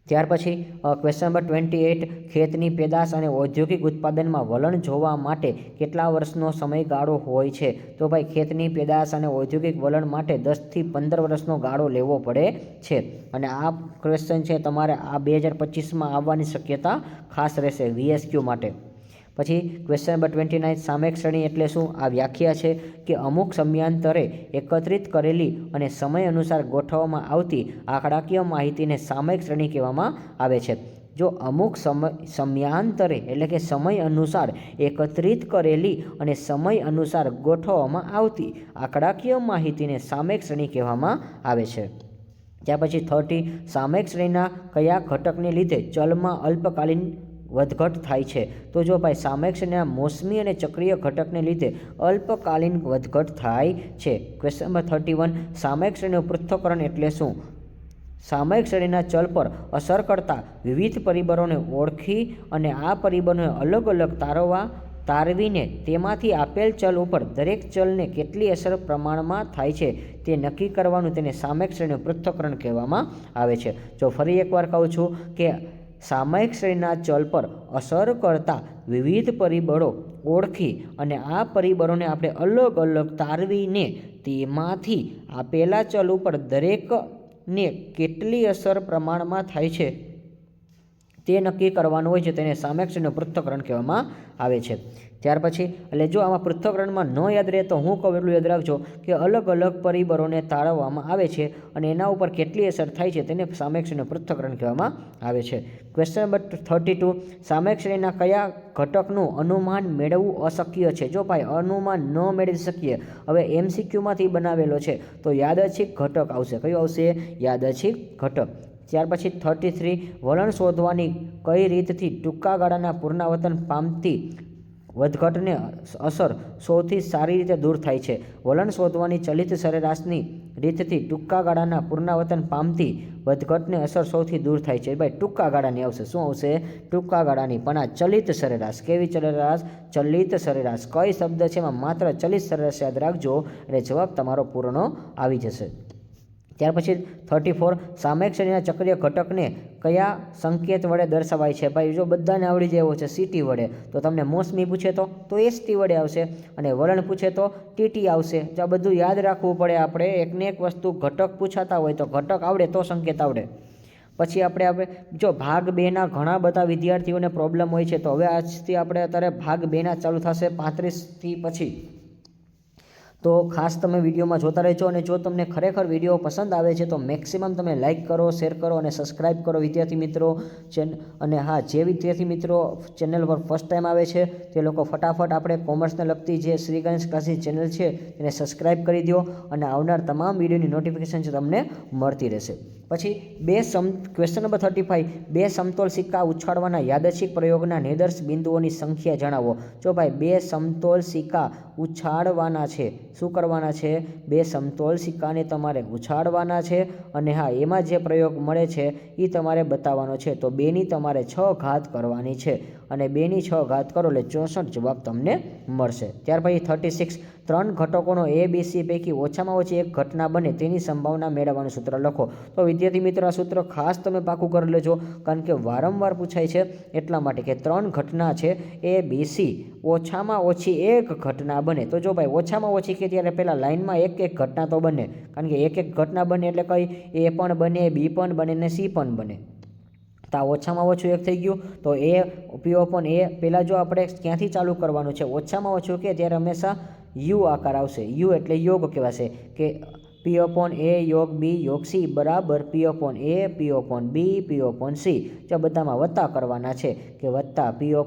Speaker 1: ત્યાર પછી ક્વેશ્ચન નંબર 28 ખેતની પેદાશ અને ઔદ્યોગિક ઉત્પાદનમાં વલણ જોવા માટે કેટલા વર્ષનો સમયગાળો હોય છે? તો ભાઈ ખેતની પેદાશ અને ઔદ્યોગિક વલણ માટે 10 થી 15 વર્ષનો ગાળો લેવો પડે છે. અને આ ક્વેશ્ચન છે તમારે આ 2025માં આવવાની શક્યતા ખાસ રહેશે VSQ માટે. પછી ક્વેશ્ચન નંબર 29 સામયિક શ્રેણી એટલે શું? આ વ્યાખ્યા છે કે અમુક સમયાંતરે એકત્રિત કરેલી અને સમય અનુસાર ગોઠવવામાં આવતી આંકડાકીય માહિતીને સામયિક શ્રેણી કહેવામાં આવે છે. જો અમુક સમયાંતરે એટલે કે સમય અનુસાર એકત્રિત કરેલી અને સમય અનુસાર ગોઠવવામાં આવતી આંકડાકીય માહિતીને સામયિક શ્રેણી કહેવામાં આવે છે. ત્યાર પછી 30 સામયિક શ્રેણીના કયા ઘટકને લીધે ચલમાં અલ્પકાલીન વધઘટ થાય છે? તો જો ભાઈ સામયિક શ્રેણીના મોસમી અને ચક્રીય ઘટકને લીધે અલ્પકાલીન વધઘટ થાય છે. ક્વેશ્ચન નંબર 31 સામયિક શ્રેણીનું પૃથ્થકરણ એટલે શું? સામયિક શ્રેણીના ચલ પર અસર કરતા વિવિધ પરિબળોને ઓળખી અને આ પરિબળોને અલગ અલગ તારવીને તેમાંથી આપેલ ચલ ઉપર દરેક ચલને કેટલી અસર પ્રમાણમાં થાય છે તે નક્કી કરવાનું તેને સામયિક શ્રેણીનું પૃથ્થકરણ કહેવામાં આવે છે. જો ફરી એકવાર કહું છું કે સામયિક શ્રેણીના ચલ પર અસર કરતા વિવિધ પરિબળો ઓળખી અને આ પરિબળોને આપણે અલગ અલગ તારવીને તેમાંથી આપેલા ચલ ઉપર દરેકને કેટલી અસર પ્રમાણમાં થાય છે તે નક્કી કરવાનું હોય છે, તેને સામયિક શ્રેણીનું પૃથ્થકરણ કહેવામાં આવે છે. ત્યાર પછી એટલે જો આમાં પૃથ્થકરણમાં ન યાદ રહે તો હું કહું એટલું યાદ રાખજો કે અલગ અલગ પરિબળોને તારવવામાં આવે છે અને એના ઉપર કેટલી અસર થાય છે તેને સામયિક શ્રેણીનું પૃથ્થકરણ કહેવામાં આવે છે. ક્વેશ્ચન નંબર 32 સામયિક શ્રેણીના કયા ઘટકનું અનુમાન મેળવવું અશક્ય છે? જો ભાઈ અનુમાન ન મેળવી શકીએ, હવે MCQમાંથી બનાવેલો છે તો યાદચ્છિક ઘટક આવશે. કયું આવશે? યાદચ્છિક ઘટક. ત્યાર પછી 33 વલણ શોધવાની કઈ રીતથી ટૂંકા ગાળાના પુનરાવર્તન પામતી વધઘટને અસર સૌથી સારી રીતે દૂર થાય છે? વલણ શોધવાની ચલિત સરેરાશની રીતથી ટૂંકા ગાળાના પુનરાવર્તન પામતી વધઘટને અસર સૌથી દૂર થાય છે. ભાઈ ટૂંકા ગાળાની આવશે. શું આવશે? ટૂંકા ગાળાની. પણ આ ચલિત સરેરાશ. કેવી સરેરાશ? ચલિત સરેરાશ. કઈ શબ્દ છે એમાં માત્ર ચલિત સરેરાશ યાદ રાખજો એટલે જવાબ તમારો પૂર્ણ આવી જશે. ત્યાર પછી 34 સામયિક શ્રેણીના ચક્રીય ઘટકને કયા સંકેત વડે દર્શાવાય છે? ભાઈ જો બધાને આવડી જાય એવો છે સીટી વડે, તો તમને મોસમી પૂછે તો એસટી વડે આવશે અને વલણ પૂછે તો ટીટી આવશે. જો આ બધું યાદ રાખવું પડે આપણે. એકને એક વસ્તુ ઘટક પૂછાતા હોય તો ઘટક આવડે તો સંકેત આવડે. પછી આપણે જો ભાગ 2ના ઘણા બધા વિદ્યાર્થીઓને પ્રોબ્લેમ હોય છે, તો હવે આજથી આપણે અત્યારે ભાગ 2ના ચાલુ થશે 35થી પછી. તો ખાસ તમે વિડીયોમાં જોતા રહેજો અને જો તમને ખરેખર વિડીયો પસંદ આવે છે તો મેક્સિમમ તમે લાઇક કરો, શેર કરો અને સબસ્ક્રાઇબ કરો વિદ્યાર્થી મિત્રો. અને હા, જે વિદ્યાર્થી મિત્રો ચેનલ પર ફર્સ્ટ ટાઈમ આવે છે તે લોકો ફટાફટ આપણે કોમર્સને લગતી જે શ્રી ગણેશ ક્લાસીસ ચેનલ છે તેને સબસ્ક્રાઇબ કરી દો અને આવનાર તમામ વિડીયોની નોટિફિકેશન છે તમને મળતી રહેશે. પછી ક્વેશ્ચન નંબર 35, બે સમતોલ સિક્કા ઉછાળવાના યાદચ્છિક પ્રયોગના નિર્દેશ બિંદુઓની સંખ્યા જણાવો. જો ભાઈ બે સમતોલ સિક્કા ઉછાળવાના છે, શું કરવાના છે? બે સમતોલ સિક્કાને તમારે ઉછાળવાના છે અને હા, એમાં જે પ્રયોગ મળે છે એ તમારે બતાવવાનો છે. તો 2ની તમારે 6 ઘાત કરવાની છે અને 2ની 6 ઘાત કરો એટલે 64 જવાબ તમને મળશે. ત્યાર પછી 36, 3 ઘટકોનો ABC પૈકી ઓછામાં ઓછી એક ઘટના બને તેની સંભાવના મેળવવાનું સૂત્ર લખો. તો વિદ્યાર્થી મિત્રો, આ સૂત્ર ખાસ તમે પાકું કરી લેજો, કારણ કે વારંવાર પૂછાય છે એટલા માટે કે 3 ઘટના છે ABC, ઓછામાં ઓછી એક ઘટના બને. તો જો ભાઈ ઓછામાં ઓછી કે ત્યારે પહેલાં લાઇનમાં એક ઘટના તો બને, કારણ કે એક ઘટના બને એટલે કઈ A પણ બને, B પણ બને ને C પણ બને. તો આ ઓછામાં ઓછું એક થઈ ગયું. તો P/A પહેલાં જો આપણે ક્યાંથી ચાલુ કરવાનું છે? ઓછામાં ઓછું કે ત્યારે હંમેશા U આકાર આવશે. U એટલે યોગ કહેવાશે કે P/A યોગ B યોગ C બરાબર P/A P/B P/C. જો બધામાં વત્તા કરવાના છે કે વત્તા P/A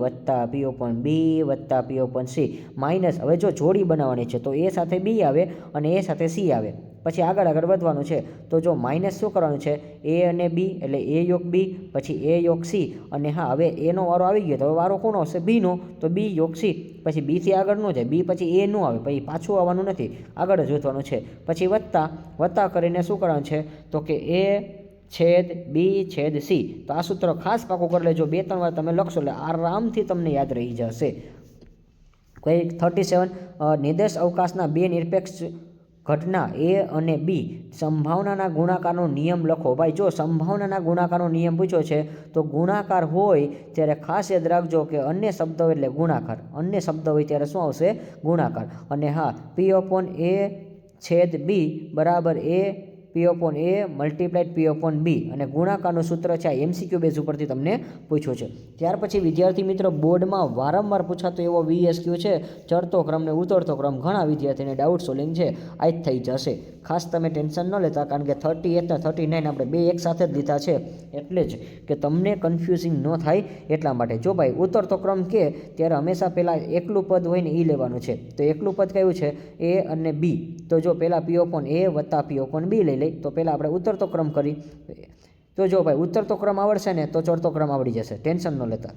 Speaker 1: વત્તા P/B વત્તા P/C માઇનસ. હવે જો જોડી બનાવવાની છે તો A સાથે B આવે અને A સાથે C આવે, પછી આગળ વધવાનું છે. તો જો માઇનસ શું કરવાનું છે? A અને B એટલે A યોગ B પછી A યોગ C અને હા, હવે એનો વારો આવી ગયો તો વારો કોનો આવશે? B નો. તો B યોગ C. પછી Bથી આગળ ન જાય, B પછી A નું આવે, પછી પાછું આવવાનું નથી, આગળ જ વધવાનું છે. પછી વત્તા કરીને શું કરવાનું છે? તો કે A/B/C. તો આ સૂત્ર ખાસ પાકું કરી લેજો. 2-3 વાર તમે લખશો એટલે આરામથી તમને યાદ રહી જશે. 37, નિર્દેશ અવકાશના બે નિરપેક્ષ ઘટના A અને B સંભાવનાના ગુણાકારનો નિયમ લખો. ભાઈ જો સંભાવનાના ગુણાકારનો નિયમ પૂછ્યો છે તો ગુણાકાર હોય ત્યારે ખાસ યાદ રાખજો કે અન્ય શબ્દ એટલે ગુણાકાર, અન્ય શબ્દ હોય ત્યારે શું આવશે? ગુણાકાર. અને હા, P/A/B બરાબર P/A મલ્ટીપ્લાઇડ P/B અને ગુણાકારનું સૂત્ર છે આ MCQ બેઝ ઉપરથી તમને પૂછ્યું છે. ત્યાર પછી વિદ્યાર્થી મિત્રો, બોર્ડમાં વારંવાર પૂછાતો એવો VSQ છે, ચડતો ક્રમ ને ઉતરતો ક્રમ. ઘણા વિદ્યાર્થીને ડાઉટ સોલ્વિંગ છે, આ જ થઈ જશે. ખાસ તમે ટેન્શન ન લેતા, કારણ કે 38 અને 39 આપણે બે એક સાથે જ લીધા છે, એટલે જ કે તમને કન્ફ્યુઝિંગ ન થાય એટલા માટે. જો ભાઈ ઉતરતો ક્રમ કે ત્યારે હંમેશા પહેલાં એકલું પદ હોય ને એ લેવાનું છે. તો એકલું પદ કયું છે? A અને B. તો જો પહેલાં P/A વત્તા P/B લઈ લઈ. તો પહેલાં આપણે ઉતરતો ક્રમ કરી. તો જો ભાઈ ઉતરતો ક્રમ આવડશે ને તો ચડતો ક્રમ આવડી જશે, ટેન્શન ન લેતા.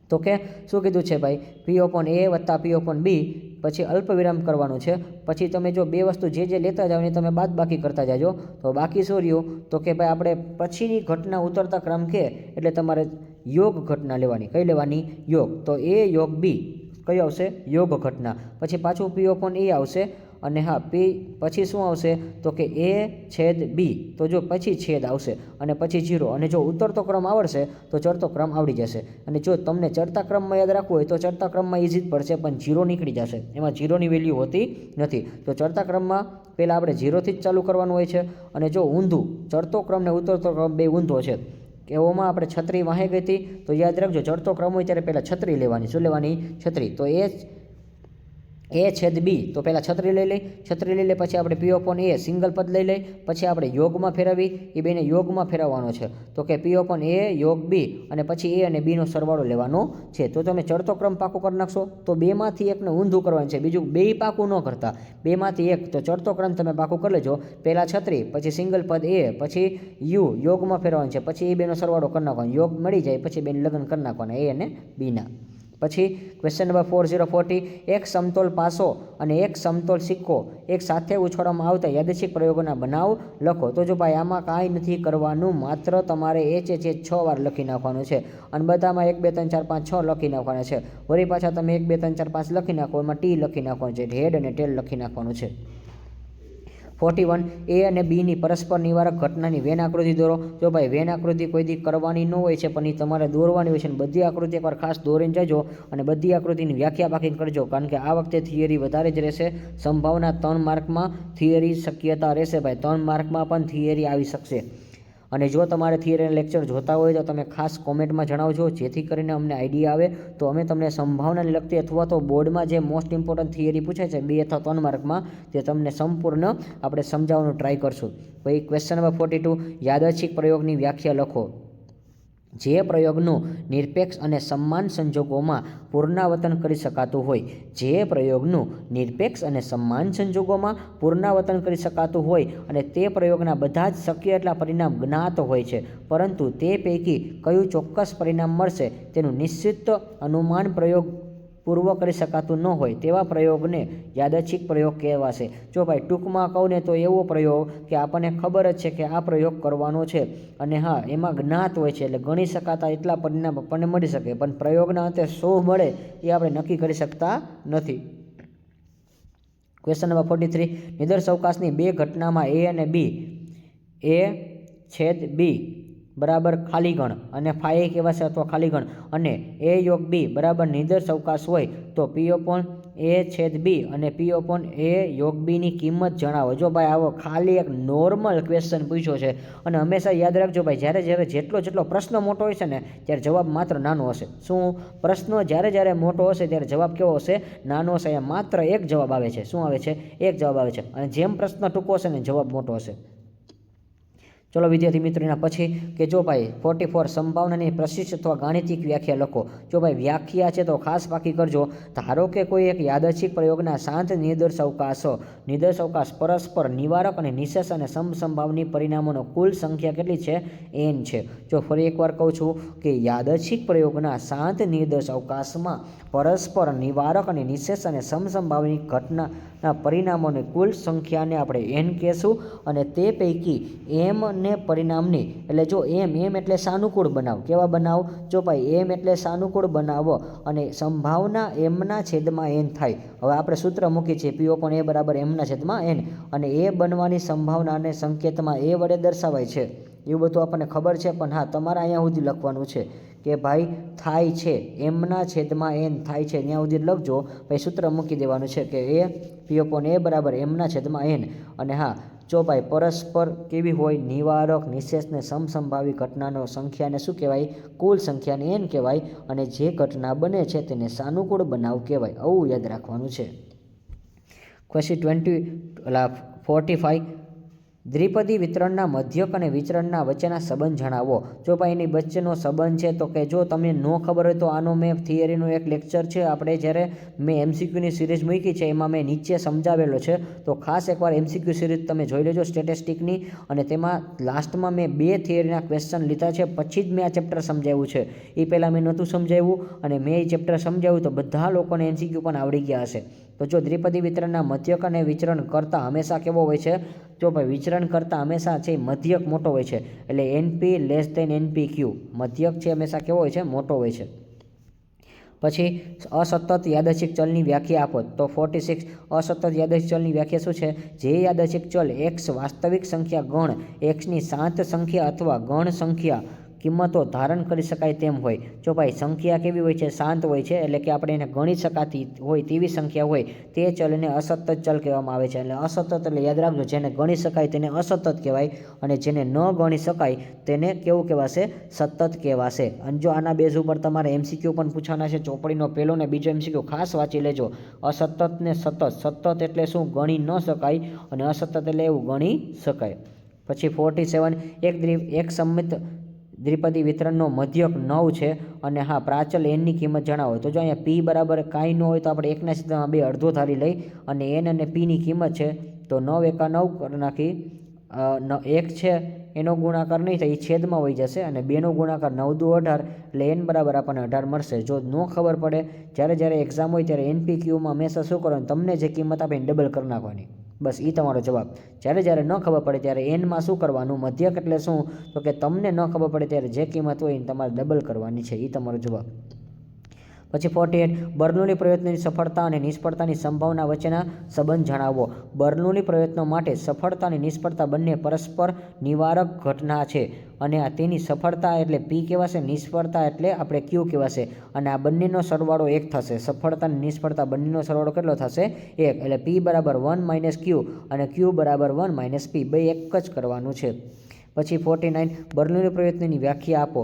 Speaker 1: તો કે શું કીધું છે ભાઈ? P/A વત્તા P/B પછી અલ્પ વિરામ કરવાનું છે. પછી તમે જો બે વસ્તુ જે લેતા જાઓ ને તમે બાદ બાકી કરતા જાજો. તો બાકી શું રહ્યું? તો કે ભાઈ આપણે પછીની ઘટના ઉતરતા ક્રમ કે એટલે તમારે યોગ ઘટના લેવાની. કઈ લેવાની? યોગ. તો A યોગ B કયું આવશે? યોગ ઘટના. પછી પાછું P/A આવશે અને હા, પછી શું આવશે? તો કે A/B. તો જો પછી છેદ આવશે અને પછી 0. અને જો ઉતરતો ક્રમ આવડશે તો ચડતો ક્રમ આવડી જશે. અને જો તમને ચડતા ક્રમમાં યાદ રાખવું હોય તો ચડતા ક્રમમાં ઇઝી જ પડશે, પણ 0 નીકળી જશે, એમાં 0ની વેલ્યુ હોતી નથી. તો ચડતા ક્રમમાં પહેલાં આપણે 0થી જ ચાલુ કરવાનું હોય છે. અને જો ઊંધું ચડતો ક્રમ ને ઉતરતો ક્રમ બે ઊંધો છે, એવામાં આપણે છત્રી વાહે ગઈ હતી, તો યાદ રાખજો ચડતો ક્રમ હોય ત્યારે પહેલાં છત્રી લેવાની. શું લેવાની? છત્રી. તો A/B. તો પહેલાં છત્રી લઈ લઈ, પછી આપણે P/A સિંગલ પદ લઈ લઈ, પછી આપણે યોગમાં ફેરવી, એ બેને યોગમાં ફેરવવાનો છે. તો કે P/A યોગ B અને પછી A અને B નો સરવાળો લેવાનો છે. તો તમે ચડતો ક્રમ પાકું કરી નાખશો તો બેમાંથી એકને ઊંધું કરવાનું છે, બીજું બે પાકું ન કરતા, બેમાંથી એક. તો ચડતો ક્રમ તમે પાકું કરી લેજો. પહેલાં છત્રી, પછી સિંગલ પદ A, પછી U યોગમાં ફેરવવાનું છે, પછી એ બેનો સરવાળો કરી નાખવાનો. યોગ મળી જાય પછી બેને લગ્ન કરી નાખવાના A અને B ના. પછી ક્વેશ્ચન નંબર 40, એક સમતોલ પાસો અને એક સમતોલ સિક્કો એક સાથે ઉછાળવામાં આવતા યાદચ્છિક પ્રયોગોના બનાવ લખો. તો જો ભાઈ આમાં કાંઈ નથી કરવાનું, માત્ર તમારે H 6 વાર લખી નાખવાનું છે અને બધામાં 1 2 3 4 5 6 લખી નાખવાના છે. વળી પાછા તમે 1 2 3 4 5 લખી નાખો, એમાં T લખી નાખવાનું છે, હેડ અને ટેલ લખી નાખવાનું છે. 41, A અને B ની પરસ્પર નિવારક ઘટનાની વેન આકૃતિ દોરો. જો ભાઈ વેન આકૃતિ કોઈ દી કરવાની ન હોય છે, પણ એ તમારે દોરવાની હોય છે. બધી આકૃતિ એકવાર ખાસ દોરીને જજો અને બધી આકૃતિની વ્યાખ્યા બાકી કરજો, કારણ કે આ વખતે થિયરી વધારે જ રહેશે. સંભાવના 3 માર્કમાં, થિયરી શક્યતા રહેશે ભાઈ 3 માર્કમાં પણ થિયરી આવી શકશે. અને જો તમારે થિયરીના લેક્ચર જોતા હોય તો તમે ખાસ કોમેન્ટમાં જણાવજો, જેથી કરીને અમને આઈડિયા આવે તો અમે તમને સંભાવનાને લગતી અથવા તો બોર્ડમાં જે મોસ્ટ ઇમ્પોર્ટન્ટ થિયરી પૂછે છે 2 અથવા 3 માર્કમાં, તે તમને સંપૂર્ણ આપણે સમજાવવાનું ટ્રાય કરશું. પછી ક્વેશ્ચન નંબર 42, યાદચ્છિક પ્રયોગની વ્યાખ્યા લખો. જે પ્રયોગનું નિરપેક્ષ અને સમાન સંજોગોમાં પુનરાવર્તન કરી શકાતું હોય. જે પ્રયોગનું નિરપેક્ષ અને સમાન સંજોગોમાં પુનરાવર્તન કરી શકાતું હોય અને તે પ્રયોગના બધા જ શક્ય એટલા પરિણામ જ્ઞાત હોય છે, પરંતુ તે પૈકી કયું ચોક્કસ પરિણામ મળશે તેનું નિશ્ચિત અનુમાન પ્રયોગ પૂર્વ કરી શકાતું ન હોય તેવા પ્રયોગને યાદચ્છિક પ્રયોગ કહેવાશે. જો ભાઈ ટૂંકમાં કહું ને તો એવો પ્રયોગ કે આપણને ખબર જ છે કે આ પ્રયોગ કરવાનો છે અને હા એમાં જ્ઞાત હોય છે, એટલે ગણી શકાતા એટલા પરિણામ આપણને મળી શકે, પણ પ્રયોગના અંતે શું મળે એ આપણે નક્કી કરી શકતા નથી. ક્વેશ્ચન નંબર 43, નિદર્શ અવકાશની 2 ઘટનામાં A અને B, A/B બરાબર ખાલી ગણ અને ફાઈ કહેવાશે અથવા ખાલી ગણ, અને A/B બરાબર નિદર્શ અવકાશ હોય તો P/A/B અને P/A/B ની કિંમત જણાવો. જો ભાઈ આવો ખાલી એક નોર્મલ ક્વેશ્ચન પૂછ્યો છે અને હંમેશા યાદ રાખજો ભાઈ, જ્યારે જેટલો પ્રશ્ન મોટો હોય છે ને ત્યારે જવાબ માત્ર નાનો હશે. શું? પ્રશ્ન જ્યારે મોટો હશે ત્યારે જવાબ કેવો હશે? નાનો હશે. અહીંયા માત્ર એક જવાબ આવે છે. શું આવે છે? એક જવાબ આવે છે. અને જેમ પ્રશ્ન ટૂંકો હશે ને જવાબ મોટો હશે. ચલો વિદ્યાર્થી મિત્રો, એના પછી કે જો ભાઈ 44, સંભાવનાની પ્રશિષ્ટ અથવા ગાણિતિક વ્યાખ્યા લખો. જો ભાઈ વ્યાખ્યા છે તો ખાસ પાકી કરજો. ધારો કે કોઈ એક યાદચ્છિક પ્રયોગના શાંત નિદર્શ અવકાશ પરસ્પર નિવારક અને નિશેષ અને સમસંભાવની પરિણામોનો કુલ સંખ્યા કેટલી છે? n છે. જો ફરી એકવાર કહું છું કે યાદચ્છિક પ્રયોગના શાંત નિદર્શ અવકાશમાં પરસ્પર નિવારક અને નિશેષ અને સમસંભાવની ઘટનાના પરિણામોની કુલ સંખ્યાને આપણે n કહેશું, અને તે પૈકી m ને પરિણામની, એટલે જો m એટલે સાનુકૂળ બનાવ. કેવા બનાવ? જો ભાઈ m એટલે સાનુકૂળ બનાવો અને સંભાવના m/n થાય. હવે આપણે સૂત્ર મૂકી છે P/A બરાબર m/n, અને એ બનવાની સંભાવનાને સંકેતમાં a વડે દર્શાવાય છે. એવું બધું આપણને ખબર છે, પણ હા તમારે અહીંયા સુધી લખવાનું છે કે ભાઈ થાય છે m/n થાય છે, ત્યાં સુધી લખજો. ભાઈ સૂત્ર મૂકી દેવાનું છે કે P/A બરાબર m/n, અને હા જો ભાઈ પરસ્પર કેવી હોય? નિવારક, નિશેષ ને સમસંભાવી ઘટનાનો સંખ્યાને શું કહેવાય? કુલ સંખ્યાને n કહેવાય, અને જે ઘટના બને છે તેને સાનુકૂળ બનાવ કહેવાય. આવું યાદ રાખવાનું છે. ક્વેશ્ચન 45, દ્વિપદી વિતરણના મધ્યક અને વિચરણના વચ્ચેના સંબંધ જણાવો. જો ભાઈ એની વચ્ચેનો સંબંધ છે તો કે જો તમને ન ખબર હોય તો આનો મેં થિયરીનો એક લેક્ચર છે, આપણે જ્યારે મેં MCQની સિરીઝ મૂકી છે એમાં મેં નીચે સમજાવેલો છે, તો ખાસ એકવાર MCQ સિરીઝ તમે જોઈ લેજો સ્ટેટિસ્ટિકની, અને તેમાં લાસ્ટમાં મેં 2 થિયરીના ક્વેશ્ચન લીધા છે, પછી જ મેં આ ચેપ્ટર સમજાવ્યું છે. એ પહેલાં મેં નહોતું સમજાવ્યું, અને મેં એ ચેપ્ટર સમજાવ્યું તો બધા લોકોને MCQ પણ આવડી ગયા હશે. તો જો દ્વિપદી વિતરણના મધ્યક અને વિચરણ કરતાં હંમેશા કેવો હોય છે? જો ભાઈ વિચરણ કરતાં હંમેશા છે મધ્યક મોટો હોય છે, એટલે NP < NPQ. મધ્યક છે હંમેશા કેવો હોય છે? મોટો હોય છે. પછી અસતત યાદચ્છિક ચલની વ્યાખ્યા આપો. તો 46, અસતત યાદચ્છિક ચલની વ્યાખ્યા શું છે? જે યાદચ્છિક ચલ x વાસ્તવિક સંખ્યા ગણ xની શાંત સંખ્યા અથવા ગણ સંખ્યા કિંમતો ધારણ કરી શકાય તેમ હોય. જો ભાઈ સંખ્યા કેવી હોય છે? શાંત હોય છે, એટલે કે આપણે એને ગણી શકાતી હોય તેવી સંખ્યા હોય તે ચલને અસતત ચલ કહેવામાં આવે છે. એટલે અસતત એટલે યાદ રાખજો, જેને ગણી શકાય તેને અસતત કહેવાય, અને જેને ન ગણી શકાય તેને કેવું કહેવાશે? સતત કહેવાશે. અને જો આના બેઝ ઉપર તમારે MCQ પણ પૂછવાના છે, ચોપડીનો પહેલો ને બીજો MCQ ખાસ વાંચી લેજો. અસતત ને સતત. સતત એટલે શું? ગણી ન શકાય, અને અસતત એટલે એવું ગણી શકાય. પછી 47, એક સંમિત દ્વિપદી વિતરણનો મધ્યક 9 છે, અને હા પ્રાચલ n ની કિંમત જણાવો. તો જો અહીંયા p બરાબર કાંઈ ન હોય તો આપણે 1/2 અડધો ધારી લઈ, અને n અને p ની કિંમત છે તો 9 એકા 9 કરી નાખી, 1 છે એનો ગુણાકાર નહીં થાય, એ છેદમાં હોઈ જશે, અને 2નો ગુણાકાર 9 દુ 18, એટલે n બરાબર આપણને 18 મળશે. જો ન ખબર પડે જ્યારે એક્ઝામ હોય ત્યારે NPQમાં હંમેશા શું કરવાનું? તમને જે કિંમત આપે ડબલ કરી નાખવાની. બસ એ તમારો જવાબ. જ્યારે ન ખબર પડે ત્યારે એનમાં શું કરવાનું? મધ્યક એટલે શું? તો કે તમને ન ખબર પડે ત્યારે જે કિંમત હોય એને તમારે ડબલ કરવાની છે. એ તમારો જવાબ. પછી 48, બર્નૌલી પ્રયત્નોની સફળતા અને નિષ્ફળતાની સંભાવના વચ્ચેના સંબંધ જણાવો. બર્નૌલી પ્રયત્નો માટે સફળતા અને નિષ્ફળતા બંને પરસ્પર નિવારક ઘટના છે, અને તેની સફળતા એટલે P કહેવાશે, નિષ્ફળતા એટલે આપણે Q કહેવાશે, અને આ બંનેનો સરવાળો 1 થશે. સફળતા અને નિષ્ફળતા બંનેનો સરવાળો કેટલો થશે? 1. એટલે P બરાબર 1 - Q અને Q બરાબર 1 - P, બે એક જ કરવાનું છે. પછી 49 બર્નોલી પ્રયત્નની વ્યાખ્યા આપો.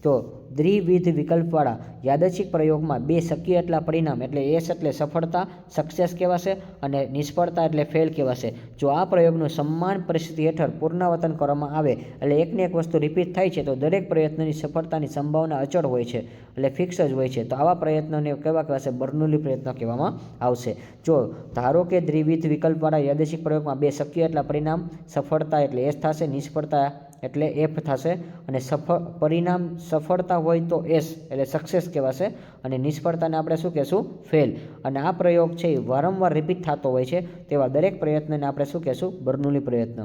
Speaker 1: તો દ્વિવિધ વિકલ્પવાળા યાદચ્છિક પ્રયોગમાં બે શક્ય એટલા પરિણામ એટલે એસ એટલે સફળતા સક્સેસ કહેવાશે અને નિષ્ફળતા એટલે ફેલ કહેવાશે. જો આ પ્રયોગનું સમાન પરિસ્થિતિ હેઠળ પુનરાવર્તન કરવામાં આવે એટલે એકને એક વસ્તુ રિપીટ થાય છે તો દરેક પ્રયત્નની સફળતાની સંભાવના અચળ હોય છે એટલે ફિક્સ જ હોય છે. તો આવા પ્રયત્નોને કેવા કહેવાશે? બર્નોલી પ્રયત્નો કહેવામાં આવશે. જો ધારો કે દ્વિવિધ વિકલ્પવાળા યાદચ્છિક પ્રયોગમાં બે શક્ય એટલા પરિણામ સફળતા એટલે એસ થશે, નિષ્ફળતા એટલે એફ થશે અને પરિણામ સફળતા હોય તો એસ એટલે સક્સેસ કહેવાશે અને નિષ્ફળતાને આપણે શું કહેશું? ફેલ. અને આ પ્રયોગ છે એ વારંવાર રિપીટ થતો હોય છે તેવા દરેક પ્રયત્નને આપણે શું કહેશું? બર્નોલી પ્રયત્ન.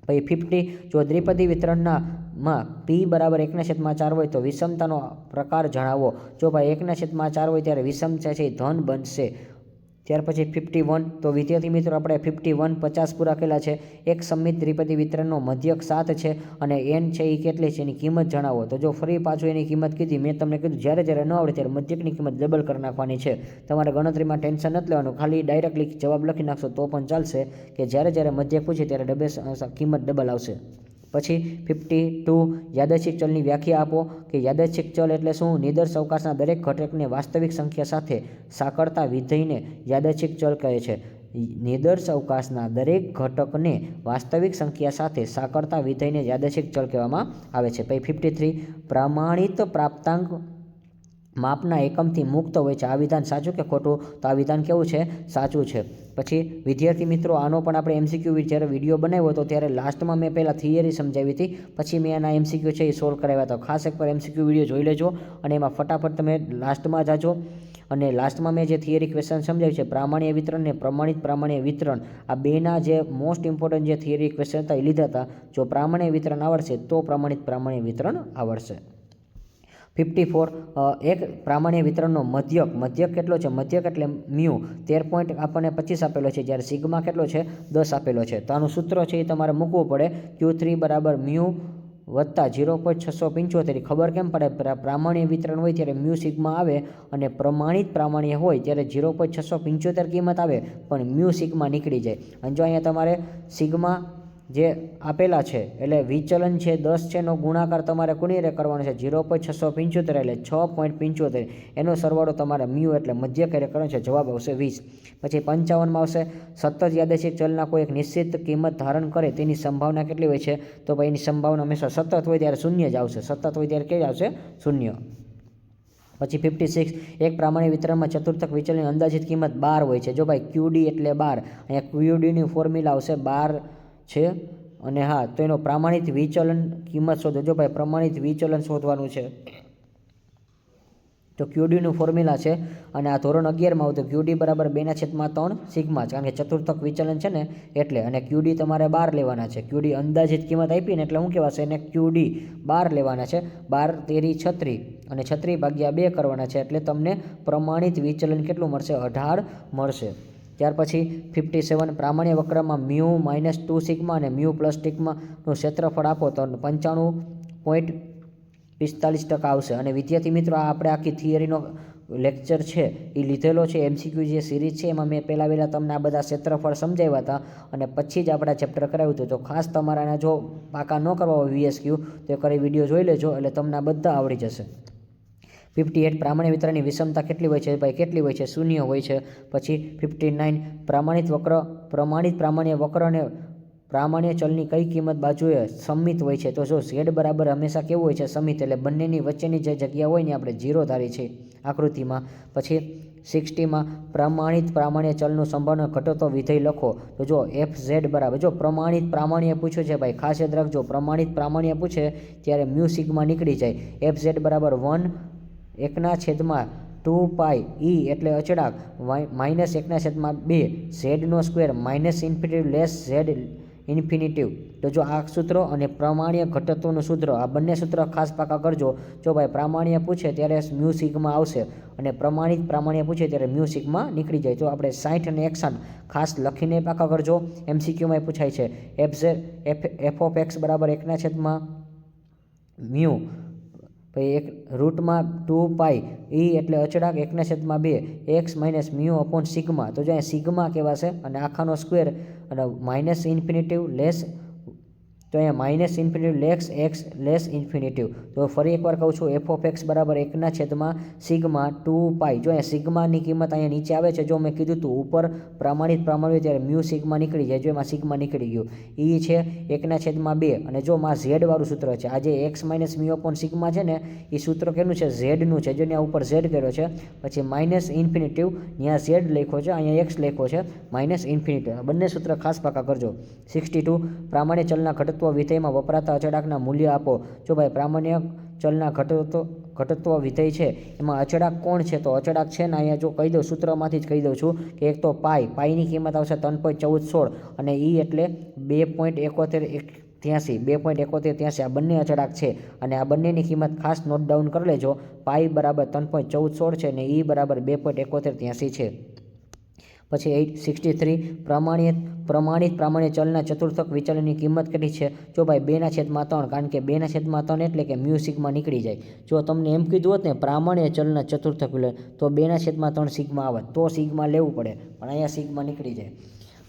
Speaker 1: પછી 50 જો દ્વિપદી વિતરણમાં p બરાબર 1/4 હોય તો વિષમતાનો પ્રકાર જણાવો. જો ભાઈ 1/4 હોય ત્યારે વિષમ છે એ ધન બનશે. ત્યાર પછી 51 તો વિદ્યાર્થી મિત્રો આપણે 50 પૂરા કરેલા છે. એક સમમિત દ્વિપદી વિતરણનો મધ્યક 7 છે અને n છે એ કેટલી છે એની કિંમત જણાવો. તો જો ફરી પાછું એની કિંમત કીધી, મેં તમને કીધું જ્યારે ન આવડે ત્યારે મધ્યકની કિંમત ડબલ કરી નાખવાની છે. તમારે ગણતરીમાં ટેન્શન નથી લેવાનું, ખાલી ડાયરેક્ટલી જવાબ લખી નાખશો તો પણ ચાલશે કે જ્યારે મધ્યક પૂછે ત્યારે કિંમત ડબલ આવશે. પછી 52 યાદચ્છિક ચલની વ્યાખ્યા આપો. કે યાદચ્છિક ચલ એટલે શું? નિદર્શ અવકાશના દરેક ઘટકને વાસ્તવિક સંખ્યા સાથે સાંકળતા વિધેયને યાદચ્છિક ચલ કહે છે. નિદર્શ અવકાશના દરેક ઘટકને વાસ્તવિક સંખ્યા સાથે સાંકળતા વિધેયને યાદચ્છિક ચલ કહેવામાં આવે છે. પછી 53 પ્રમાણિત પ્રાપ્તાંક માપના એકમથી મુક્ત હોય છે. આ વિધાન સાચું કે ખોટું? તો આ વિધાન કેવું છે? સાચું છે. પછી વિદ્યાર્થી મિત્રો આનો પણ આપણે એમસીક્યુ જ્યારે વિડીયો બનાવ્યો હતો ત્યારે લાસ્ટમાં મેં પહેલાં થિયરી સમજાવી હતી, પછી મેં એના એમસીક્યુ છે એ સોલ્વ કરાવ્યા હતા. ખાસ એકવાર એમસીક્યુ વિડીયો જોઈ લેજો અને એમાં ફટાફટ તમે લાસ્ટમાં જાજો. અને લાસ્ટમાં મેં જે થિયરી ક્વેશ્ચન સમજાવ્યું છે પ્રામાણ્ય વિતરણ ને પ્રમાણિત પ્રામાણ્ય વિતરણ, આ બેના જે મોસ્ટ ઇમ્પોર્ટન્ટ જે થિયરી ક્વેશ્ચન હતા એ લીધા હતા. જો પ્રામાણ્ય વિતરણ આવડશે તો પ્રમાણિત પ્રામાણ્ય વિતરણ આવડશે. 54 એક પ્રામાણ્ય વિતરણનો મધ્યક કેટલો છે? મધ્યક એટલે મ્યુ 13.25 આપેલો છે, જ્યારે સિગ્મા કેટલો છે? 10 આપેલો છે. તો આનું સૂત્ર છે એ તમારે મૂકવું પડે. Q3 બરાબર મ્યુ વત્તા 0.675. ખબર કેમ પડે? પ્રામાણ્ય વિતરણ હોય ત્યારે મ્યુ સિગ્મા આવે અને પ્રમાણિત પ્રામાણ્ય હોય ત્યારે 0.675 કિંમત આવે પણ મ્યુ સિગ્મા નીકળી જાય. અને જો અહીંયા તમારે સિગ્મા જે આપેલા છે એટલે વિચલન છે 10 છે નો ગુણાકાર તમારે કોની રે કરવાનો છે? 0.675 એટલે 6.75 એનો સરવાળો તમારે મ્યુ એટલે મધ્યક એટલે કરવાનો છે. જવાબ આવશે 20. પછી 55માં આવશે સતત યાદચ્છિક ચલના કોઈ એક નિશ્ચિત કિંમત ધારણ કરે તેની સંભાવના કેટલી હોય છે? તો ભાઈ એની સંભાવના હંમેશા સતત હોય ત્યારે શૂન્ય જ આવશે. સતત હોય ત્યારે કેવી આવશે? શૂન્ય. પછી 56 એક પ્રામાણ્ય વિતરણમાં ચતુર્થક વિચલનની અંદાજિત કિંમત 12 હોય છે. જો ભાઈ QD એટલે 12, અહીંયા QDની ફોર્મ્યુલા આવશે 12 છે અને હા તો એનો પ્રમાણિત વિચલન કિંમત શોધો. જો ભાઈ પ્રમાણિત વિચલન શોધવાનું છે તો QDનું ફોર્મ્યુલા છે અને આ ધોરણ 11માં આવતું QD બરાબર 2/3 સિગ્મા છે, કારણ કે ચતુર્થક વિચલન છે ને એટલે. અને QD તમારે 12 લેવાના છે. QD અંદાજિત કિંમત આપી ને એટલે શું કહેવાશે? એને QD 12 લેવાના છે. 12 તેરી 36 અને 36 ભાગ્યા 2 કરવાના છે એટલે તમને પ્રમાણિત વિચલન કેટલું મળશે? 18 મળશે. ત્યાર પછી 57 પ્રામાણ્ય વક્રમાં મ્યુ -2 સિગ્મા અને મ્યુ + સિગ્માનું ક્ષેત્રફળ આપો તો 95.45% આવશે. અને વિદ્યાર્થી મિત્રો આ આપણે આખી થિયરીનો લેક્ચર છે એ લીધેલો છે. MCQ જે સિરીઝ છે એમાં મેં પહેલાં તમને આ બધા ક્ષેત્રફળ સમજાવ્યા હતા અને પછી જ આપણે ચેપ્ટર કરાવ્યું હતું. તો ખાસ તમારા જો પાકા ન કરવા હોય VSQ તો એ કરી વિડીયો જોઈ લેજો એટલે તમને આ બધા આવડી જશે. 58 પ્રામાણ્ય વિતરણની વિષમતા કેટલી હોય છે? ભાઈ કેટલી હોય છે? શૂન્ય હોય છે. પછી 59 પ્રમાણિત પ્રામાણ્ય વક્ર અને પ્રામાણ્ય ચલની કઈ કિંમત બાજુએ સમમિત હોય છે? તો જો z બરાબર હંમેશા કેવું હોય છે? સમમિત, એટલે બંનેની વચ્ચેની જે જગ્યા હોય ને આપણે 0 ધારી છે આકૃતિમાં. પછી 60માં પ્રામાણ્ય ચલનું સંભાવના ઘટતો વિધેય લખો. તો જો fz બરાબર, જો પ્રામાણ્ય પૂછ્યું છે ભાઈ ખાસ યાદ રાખજો, પ્રામાણ્ય પૂછે ત્યારે મ્યુ સિગ્મા નીકળી જાય. fz બરાબર 1/2 e એટલે અચળાંક -1/2 z² -infinitive less z infinitive. તો જો આ સૂત્ર અને પ્રમાણ્ય ઘટત્વનું સૂત્ર આ બંને સૂત્ર ખાસ પાકા કરજો. જો ભાઈ પ્રામાણ્ય પૂછે ત્યારે મ્યુ સિગ્મા આવશે અને પ્રામાણ્ય પૂછે ત્યારે મ્યુ સિગ્મા નીકળી જાય. તો આપણે 60 અને 61 ખાસ લખીને પાકા કરજો. MCQમાં પૂછાય છે. f(x) બરાબર 1/μ પછી √2π e એટલે અચળાંક 1/2 x - μ અપોન સિગ્મા. તો જો અહીંયા સિગ્મા કહેવાશે અને આખાનો સ્ક્વેર અને -ઇન્ફિનિટિવ લેસ તો અહીંયા minus infinitive X less infinitive. તો ફરી એકવાર કહું છું, એફ ઓફ એક્સ બરાબર 1/2 પાઈ. જો અહીંયા સિગ્માની કિંમત અહીંયા નીચે આવે છે. જો મેં કીધું હતું ઉપર પ્રમાણિત ત્યારે મ્યુ સિગ્મા નીકળી જાય. જો એમાં સિગ્મા નીકળી ગયું. એ છે 1/2. અને જો માં ઝેડવાળું સૂત્ર છે, આ જે x minus mu upon sigma છે ને, એ સૂત્ર કેનું છે? ઝેડનું છે. જો ત્યાં ઉપર ઝેડ કર્યો છે, પછી માઇનસ ઇન્ફિનિટિવ, ત્યાં ઝેડ લખ્યો છે, અહીંયા એક્સ લખ્યો છે, માઇનસ ઇન્ફિનિટિવ. બંને સૂત્ર ખાસ પાકા કરજો. 62 પ્રામાણ્ય ચલના ઘટત્વ વિધેયમાં વપરાતા અચળાંકના મૂલ્ય આપો. જો ભાઈ પ્રામાણ્ય ચલના ઘટત્વ વિધેય છે, એમાં અચળાંક કોણ છે? તો અચળાંક છે ને અહીંયા જો કહી દઉં, સૂત્રમાંથી જ કહી દઉં છું કે એક તો પાઈની કિંમત આવશે 3.1416 અને ઈ એટલે 2.7183. આ બંને અચળાંક છે અને આ બંનેની કિંમત ખાસ નોટ ડાઉન કરી લેજો. પાઈ બરાબર 3.1416 છે અને ઈ બરાબર 2.7183 છે. પછી 63 પ્રમાણિત પ્રામાણ્ય ચલના ચતુર્થક વિચલનની કિંમત કેટલી છે? જો ભાઈ 2/3, કારણ કે 2/3 એટલે કે મ્યુ સિગ્મા નીકળી જાય. જો તમને એમ કીધું હોત ને પ્રામાણ્ય ચલના ચતુર્થક વિચલન, તો 2/3 સિગ્મા આવત, તો સિગ્મા લેવું પડે, પણ અહીંયા સિગ્મા નીકળી જાય.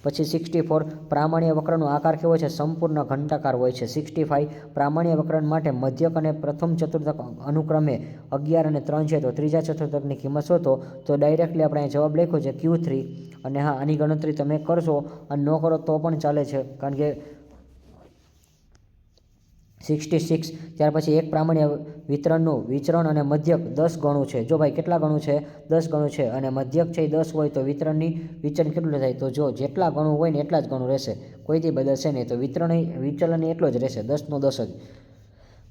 Speaker 1: પછી 64 પ્રામાણ્ય વક્રનો આકાર કેવો છે? સંપૂર્ણ ઘંટાકાર હોય છે. 65 પ્રામાણ્ય વક્ર માટે મધ્યક અને પ્રથમ ચતુર્થક અનુક્રમે 11 અને 3 છે. તો ત્રીજા ચતુર્થકની કિંમત શોધો. તો ડાયરેક્ટલી આપણે અહીં જવાબ લખ્યો છે Q3. અને હા, આની ગણતરી તમે કરશો અને ન કરો તો પણ ચાલે છે, કારણ કે 66 ત્યાર પછી એક પ્રામાણ્ય વિતરણનું વિચરણ અને મધ્યક 10 ગણું છે. જો ભાઈ કેટલા ગણું છે? 10 ગણું છે. અને મધ્યક છે એ 10 હોય તો વિચરણ કેટલું થાય? તો જો જેટલા ગણું હોય ને એટલા જ ગણું રહેશે, કોઈથી બદલશે નહીં. તો વિચલન એટલો જ રહેશે, 10 નો 10 જ.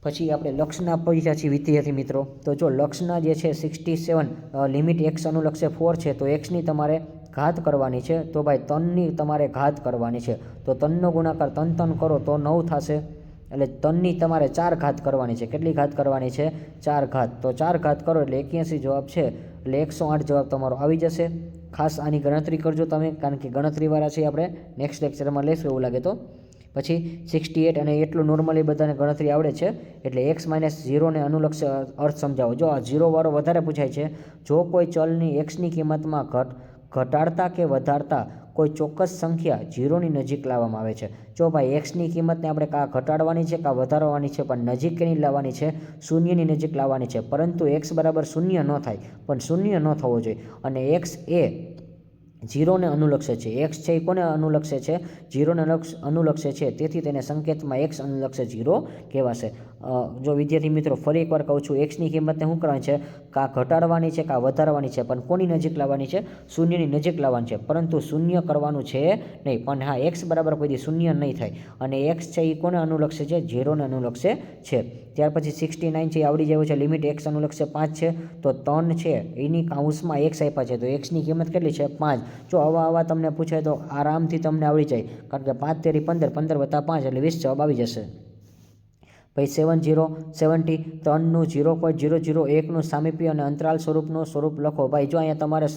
Speaker 1: પછી આપણે લક્ષના પૈસા છીએ વિદ્યાર્થી મિત્રો. તો જો લક્ષના જે છે 67 લિમિટ એક્સ અનુલક્ષે 4 છે, તો એક્સની તમારે ઘાત કરવાની છે. તો ભાઈ 3ની તમારે ઘાત કરવાની છે. તો 3નો ગુણાકાર 3 કરો તો 9 થશે. એટલે 3ની તમારે 4 ઘાત કરવાની છે. કેટલી ઘાત કરવાની છે? 4 ઘાત. તો 4 ઘાત કરો એટલે 81 જવાબ છે. એટલે 108 જવાબ તમારો આવી જશે. ખાસ આની ગણતરી કરજો તમે, કારણ કે ગણતરીવાળા છે આપણે નેક્સ્ટ લેક્ચરમાં લેશું એવું લાગે તો. પછી 68 અને એટલું નોર્મલી બધાને ગણતરી આવડે છે, એટલે x-0ને અનુલક્ષ અર્થ સમજાવો. જો આ 0 વાળો વધારે પૂછાય છે. જો કોઈ ચલની એક્સની કિંમતમાં ઘટાડતા કે વધારતા કોઈ ચોક્કસ સંખ્યા 0ની નજીક લાવવામાં આવે છે. જો ભાઈ એક્સની કિંમતને આપણે કાં ઘટાડવાની છે કાં વધારવાની છે, પણ નજીક કેની લાવવાની છે? શૂન્યની નજીક લાવવાની છે. પરંતુ એક્સ બરાબર 0 ન થાય, પણ 0 ન થવો જોઈએ. અને એક્સ એ 0ને અનુલક્ષે છે. એક્સ છે એ કોને અનુલક્ષે છે? 0ને અનુલક્ષે છે. તેથી તેને સંકેતમાં એક્સ અનુલક્ષે 0 કહેવાશે. જો વિદ્યાર્થી મિત્રો ફરી એકવાર કહું છું, એક્સની કિંમતને શું કરવાની છે? કાં ઘટાડવાની છે કાં વધારવાની છે, પણ કોની નજીક લાવવાની છે? શૂન્યની નજીક લાવવાની છે. પરંતુ શૂન્ય કરવાનું છે નહીં. પણ હા, એક્સ બરાબર કોઈ શૂન્ય નહીં થાય. અને એક્સ છે એ કોને અનુલક્ષે છે? 0ને અનુલક્ષે છે. ત્યાર પછી 69 છે, આવડી જાય છે. લિમિટ એક્સ અનુલક્ષે 5 છે. તો 3 છે એની કાઉન્સમાં એક્સ આપ્યા છે, તો એક્સની કિંમત કેટલી છે? 5. જો આવા તમને પૂછાય તો આરામથી તમને આવડી જાય, કારણ કે 5 તેરી 15, 15 વત્તા 5 એટલે 20 જવાબ આવી જશે. પછી 70 3નું 0.001નું સામીપ્ય અને અંતરાલ સ્વરૂપ લખો. ભાઈ જો અહીંયા તમારે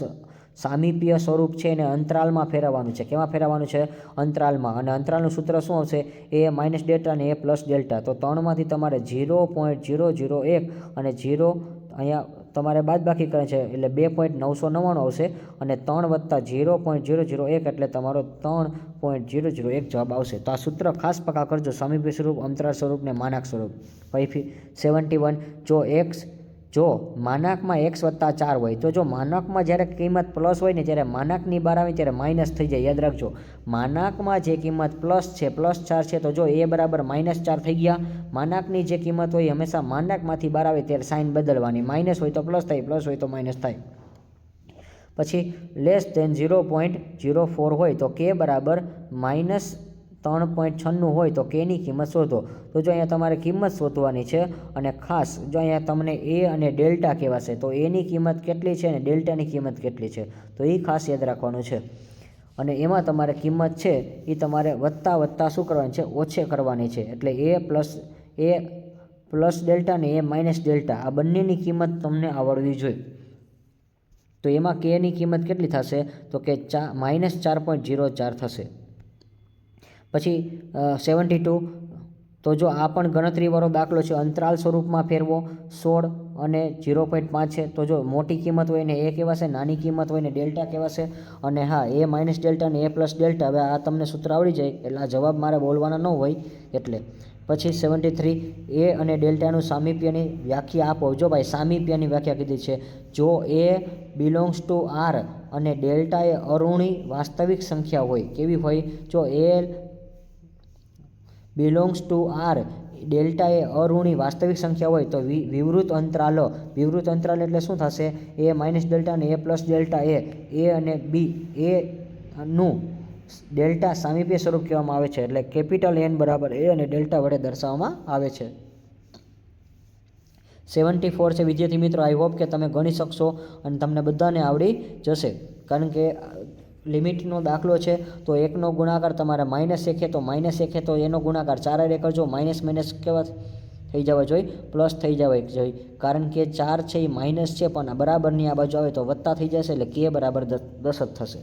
Speaker 1: સામીપ્ય સ્વરૂપ છે એને અંતરાલમાં ફેરવવાનું છે. કેમાં ફેરવવાનું છે? અંતરાલમાં. અને અંતરાલનું સૂત્ર શું આવશે? એ માઇનસ ડેલ્ટા અને એ પ્લસ ડેલ્ટા. તો 3માંથી તમારે 0.001 અને 0 અહીંયા તમારે બાદબાકી કરે છે એટલે 2.999 આવશે. અને 3 વત્તા 0.001 એટલે તમારો 3.001 જવાબ આવશે. તો આ સૂત્ર ખાસ પક્કા કરજો: સામીપ્ય સ્વરૂપ, અંતરાલ સ્વરૂપ ને માનાક સ્વરૂપ. પછી 71 જો માનાકમાં x વત્તા 4 હોય, તો જો માનાકમાં જ્યારે કિંમત પ્લસ હોય ને ત્યારે માનાકની બહાર આવે ત્યારે માઇનસ થઈ જાય. યાદ રાખજો, માનાકમાં જે કિંમત પ્લસ છે, +4 છે, તો જો એ બરાબર -4 થઈ ગયા. માનાકની જે કિંમત હોય હંમેશા માનાકમાંથી બહાર આવે ત્યારે સાઇન બદલવાની. માઇનસ હોય તો પ્લસ થાય, પ્લસ હોય તો માઇનસ થાય. પછી <0.04 હોય તો k બરાબર -3.96 હોય તો k ની કિંમત શોધો. તો જો અહીંયા તમારે કિંમત શોધવાની છે. અને ખાસ જો અહીંયા તમને a અને ડેલ્ટા કહેવાશે, તો a ની કિંમત કેટલી છે અને ડેલ્ટાની કિંમત કેટલી છે, તો એ ખાસ યાદ રાખવાનું છે. અને એમાં તમારે કિંમત છે એ તમારે વત્તા શું કરવાની છે? ઓછે કરવાની છે. એટલે a પ્લસ ડેલ્ટા ને a માઇનસ ડેલ્ટા આ બંનેની કિંમત તમને આવડવી જોઈએ. તો એમાં k ની કિંમત કેટલી થશે? તો કે -4.04 થશે. પછી 72 તો જો આ પણ ગણતરીવાળો દાખલો છે, અંતરાલ સ્વરૂપમાં ફેરવો 16 અને 0.5 છે. તો જો મોટી કિંમત હોય ને એ કહેવાશે, નાની કિંમત હોય ને ડેલ્ટા કહેવાશે. અને હા, એ માઇનસ ડેલ્ટા અને એ પ્લસ ડેલ્ટા, હવે આ તમને સૂત્ર આવડી જાય એટલે આ જવાબ મારે બોલવાના ન હોય એટલે. પછી 73 એ અને ડેલ્ટાનું સામીપ્યની વ્યાખ્યા આપો. જો ભાઈ સામીપ્યની વ્યાખ્યા કીધી છે, જો એ બિલોંગ્સ ટુ આર અને ડેલ્ટા એ અઋણી વાસ્તવિક સંખ્યા હોય. કેવી હોય? જો એ બિલોંગ્સ ટુ આર, ડેલ્ટા એ અઋણી વાસ્તવિક સંખ્યા હોય તો વિવૃત અંતરાલ એટલે શું થશે? એ માઇનસ ડેલ્ટા અને એ પ્લસ ડેલ્ટા એ અને બી એ નું ડેલ્ટા સામીપ્ય સ્વરૂપ કહેવામાં આવે છે. એટલે કેપિટલ એન બરાબર એ અને ડેલ્ટા વડે દર્શાવવામાં આવે છે. 74 છે વિદ્યાર્થી મિત્રો. આઈ હોપ કે તમે ગણી શકશો અને તમને બધાને આવડી જશે, કારણ કે લિમિટનો દાખલો છે. તો એકનો ગુણાકાર તમારે -1 છે તો -1 છે તો એનો ગુણાકાર 4 હારે કરજો. માઇનસ કેવા થઈ જવા જોઈએ? પ્લસ થઈ જવા જોઈએ, કારણ કે 4 છે એ માઇનસ છે પણ બરાબરની આ બાજુ આવે તો વત્તા થઈ જશે એટલે કે બરાબર 10 જ થશે.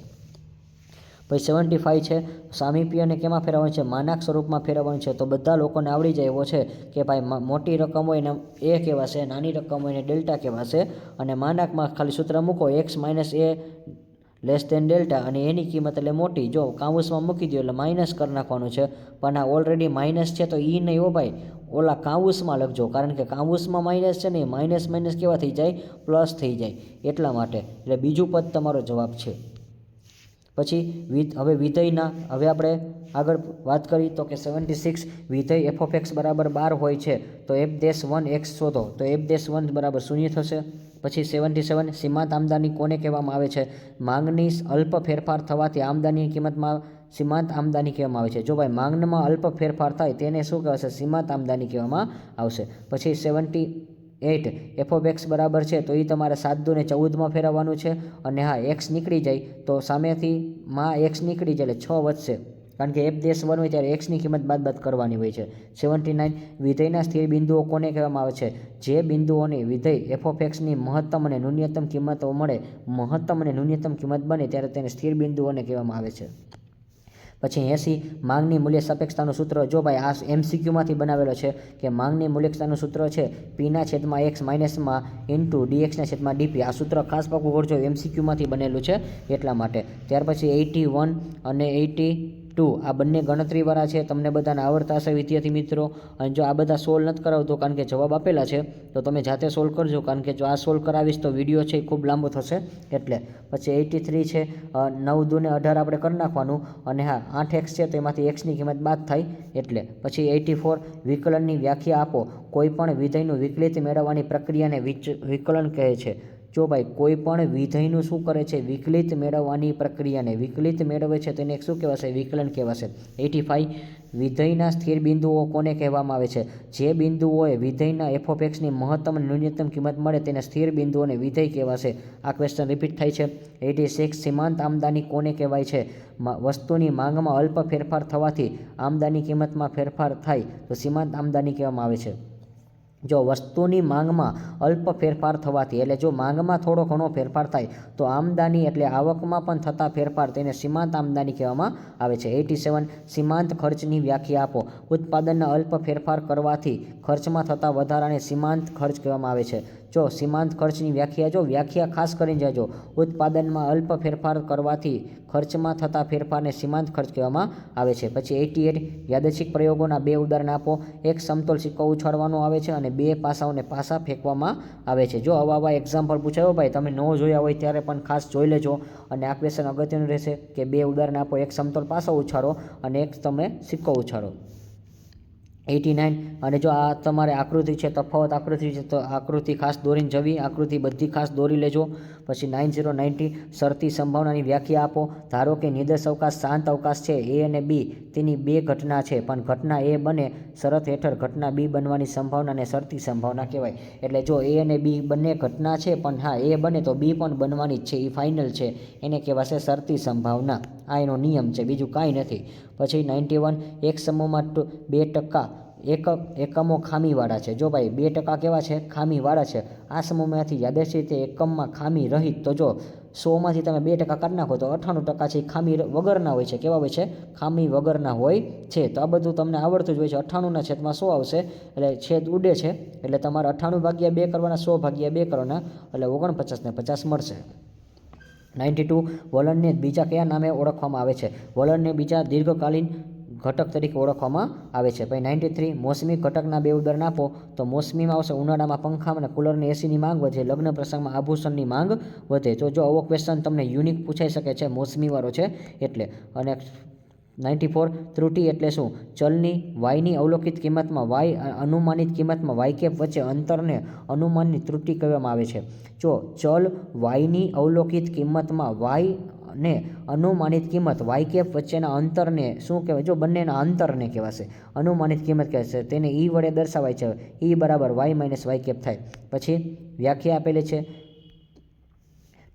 Speaker 1: પછી 75 છે સામીપ્યને કેમાં ફેરવવાનું છે? માનાક સ્વરૂપમાં ફેરવવાનું છે. તો બધા લોકોને આવડી જાય એવો છે કે ભાઈ મોટી રકમ હોય ને એ કહેવાશે, નાની રકમ હોય ને ડેલ્ટા કહેવાશે. અને માનાકમાં ખાલી સૂત્ર મૂકો, x - a less than delta, અને એની કિંમત એટલે મોટી. જો કાઉન્સમાં મૂકી દો એટલે માઇનસ કરી નાખવાનું છે, પણ આ ઓલરેડી માઇનસ છે તો એ નહીં હો ભાઈ, ઓલા કાઉન્સમાં લખજો, કારણ કે કાઉન્સમાં માઇનસ છે ને માઇનસ કેવા થઈ જાય? પ્લસ થઈ જાય, એટલા માટે. એટલે બીજું પદ તમારો જવાબ છે. પછી હવે વિધેયના, હવે આપણે આગળ વાત કરી તો કે 76 વિધેય f(x) બરાબર 12 હોય છે તો f'(1x) શોધો. તો f'(1) બરાબર 0 થશે. પછી 77 સીમાંત આમદની કોને કહેવામાં આવે છે? માંગની અલ્પ ફેરફાર થવાથી આમદનીની કિંમતમાં સીમાંત આમદની કહેવામાં આવે છે. જો ભાઈ માંગમાં અલ્પ ફેરફાર થાય તેને શું કહેવાશે? સીમાંત આમદની કહેવામાં આવશે. પછી 78 f(x) બરાબર છે તો એ તમારે 7 દૂને 14 ફેરવવાનું છે. અને હા, x નીકળી જાય તો સામેથી x નીકળી જાય એટલે 6 વધશે, કારણ કે f'(1) હોય ત્યારે x ની કિંમત બાદ કરવાની હોય છે. 79 વિધેયના સ્થિર બિંદુઓ કોને કહેવામાં આવે છે? જે બિંદુઓને વિધેય f(x) ની મહત્તમ અને ન્યૂનતમ કિંમતો મળે, મહત્તમ અને ન્યૂનતમ કિંમત બને ત્યારે તેને સ્થિર બિંદુઓને કહેવામાં આવે છે. પછી 80 માંગની મૂલ્ય સાપેક્ષતાનું સૂત્ર. જો ભાઈ આ MCQમાંથી બનાવેલો છે કે માંગની મૂલ્યતાનું સૂત્ર છે P/x માઇનસમાં ઇન્ટુ dx/dp. આ સૂત્ર ખાસ પાકું કરજો, MCQમાંથી બનેલું છે એટલા માટે. ત્યાર પછી 81 અને 82 આ બંને ગણતરીવાળા છે, તમને બધાને આવડતા હશે વિદ્યાર્થી મિત્રો. અને જો આ બધા સોલ્વ નથી કરાવતો કારણ કે જવાબ આપેલા છે તો તમે જાતે સોલ્વ કરજો, કારણ કે જો આ સોલ્વ કરાવીશ તો વિડીયો છે એ ખૂબ લાંબો થશે એટલે. પછી 83 છે 9 દૂને 18 આપણે કરી નાખવાનું, અને હા 8x છે તો એમાંથી x ની કિંમત બાદ થાય એટલે. પછી 84 વિકલનની વ્યાખ્યા આપો. કોઈ પણ વિધેયનું વિકલિત મેળવવાની પ્રક્રિયાને વિકલન કહે છે. જો ભાઈ કોઈ પણ વિધેયનું શું કરે છે? વિકલિત મેળવવાની પ્રક્રિયાને વિકલિત મેળવે છે તેને શું કહેવાશે? વિકલન કહેવાશે. 85 વિધેયના સ્થિર બિંદુઓ કોને કહેવામાં આવે છે? જે બિંદુઓએ વિધેયના f(x) ની મહત્તમ અને ન્યૂનતમ કિંમત મળે તેને સ્થિર બિંદુઓને વિધેય કહેવાશે. આ ક્વેશ્ચન રિપીટ થાય છે. 86 સીમાંત આમદની કોને કહેવાય છે? વસ્તુની માંગમાં અલ્પ ફેરફાર થવાથી આમદની કિંમતમાં ફેરફાર થાય તો સીમાંત આમદની કહેવામાં આવે છે. જો વસ્તુની માંગમાં અલ્પ ફેરફાર થવાથી, એટલે જો માંગમાં થોડો ઘણો ફેરફાર થાય તો આમદની એટલે આવકમાં પણ થતા ફેરફાર તેને સીમાંત આમદની કહેવામાં આવે છે. 87 સીમાંત ખર્ચની વ્યાખ્યા આપો. ઉત્પાદનના અલ્પ ફેરફાર કરવાથી ખર્ચમાં થતા વધારાને સીમાંત ખર્ચ કહેવામાં આવે છે. જો સીમાંત ખર્ચની વ્યાખ્યા ખાસ કરીને જાજો. ઉત્પાદનમાં અલ્પ ફેરફાર કરવાથી ખર્ચમાં થતા ફેરફારને સીમાંત ખર્ચ કહેવામાં આવે છે. પછી 88 યાદચ્છિક પ્રયોગોના 2 ઉદાહરણ આપો. એક સમતોલ સિક્કો ઉછાળવાનો આવે છે અને 2 પાસાઓને પાસા ફેંકવામાં આવે છે. જો આવા એક્ઝામ્પલ પૂછાયો ભાઈ, તમે ન જોયા હોય ત્યારે પણ ખાસ જોઈ લેજો. અને આ ક્વેશ્ચન અગત્યનું રહેશે કે 2 ઉદાહરણ આપો, એક સમતોલ પાસો ઉછાળો અને એક તમે સિક્કો ઉછાળો. 89 અને જો આ તમારે આકૃતિ છે, તફાવત આકૃતિ છે તો આકૃતિ ખાસ દોરીને જવી, આકૃતિ બધી ખાસ દોરી લેજો. પછી 90 શરતી સંભાવનાની વ્યાખ્યા આપો. ધારો કે નિર્દેશ અવકાશ શાંત અવકાશ છે A અને B, તેની 2 ઘટના છે પણ ઘટના A બને શરત હેઠળ ઘટના B બનવાની સંભાવનાને શરતી સંભાવના કહેવાય. એટલે જો A અને B બંને ઘટના છે પણ હા A બને તો B પણ બનવાની જ છે, એ ફાઇનલ છે, એને કહેવાશે શરતી સંભાવના. આ એનો નિયમ છે, બીજું કાંઈ નથી. પછી 91 એક સમૂહમાં 2% એકમો ખામીવાળા છે. જો ભાઈ 2% કેવા છે? ખામીવાળા છે. આ સમૂહમાંથી યાદચ્છિક રીતે એકમમાં ખામી રહિત, તો જો 100માંથી તમે 2% કાઢી નાખો તો 98% છે ખામી વગરના હોય છે. કેવા હોય છે? ખામી વગરના હોય છે. તો આ બધું તમને આવડતું જ હોય છે. 98ના છેદમાં 100 આવશે એટલે છેદ ઉડે છે એટલે તમારે 98/2 કરવાના, 100/2 કરવાના એટલે 49 ને 50 મળશે. 92 વલણને બીજા કયા નામે ઓળખવામાં આવે છે? વલણને બીજા દીર્ઘકાલીન ઘટક તરીકે ઓળખવામાં આવે છે. પછી 93 મોસમી ઘટકના 2 ઉદાહરણ આપો. તો મોસમીમાં આવશે ઉનાળામાં પંખા અને કુલરની એસીની માંગ વધે, લગ્ન પ્રસંગમાં આભૂષણની માંગ વધે. તો જો આવો ક્વેશ્ચન તમને યુનિક પૂછાઈ શકે છે, મોસમીવાળો છે એટલે. અને 94 ત્રુટિ એટલે શું? ચલની વાયની અવલોકિત કિંમતમાં વાય અનુમાનિત કિંમતમાં વાય કેપ વચ્ચે અંતરને અનુમાનની ત્રુટિ કહેવામાં આવે છે. જો ચલ વાયની અવલોકિત કિંમતમાં વાય ને અનુમાનિત કિંમત વાય કેપ વચ્ચેના અંતરને શું કહેવાય? જો બંનેના અંતરને કહેવાશે અનુમાનિત કિંમત કહેવાશે. તેને ઈ વડે દર્શાવાય છે. ઈ બરાબર વાય માઇનસ વાય કેપ થાય. પછી વ્યાખ્યા આપેલી છે.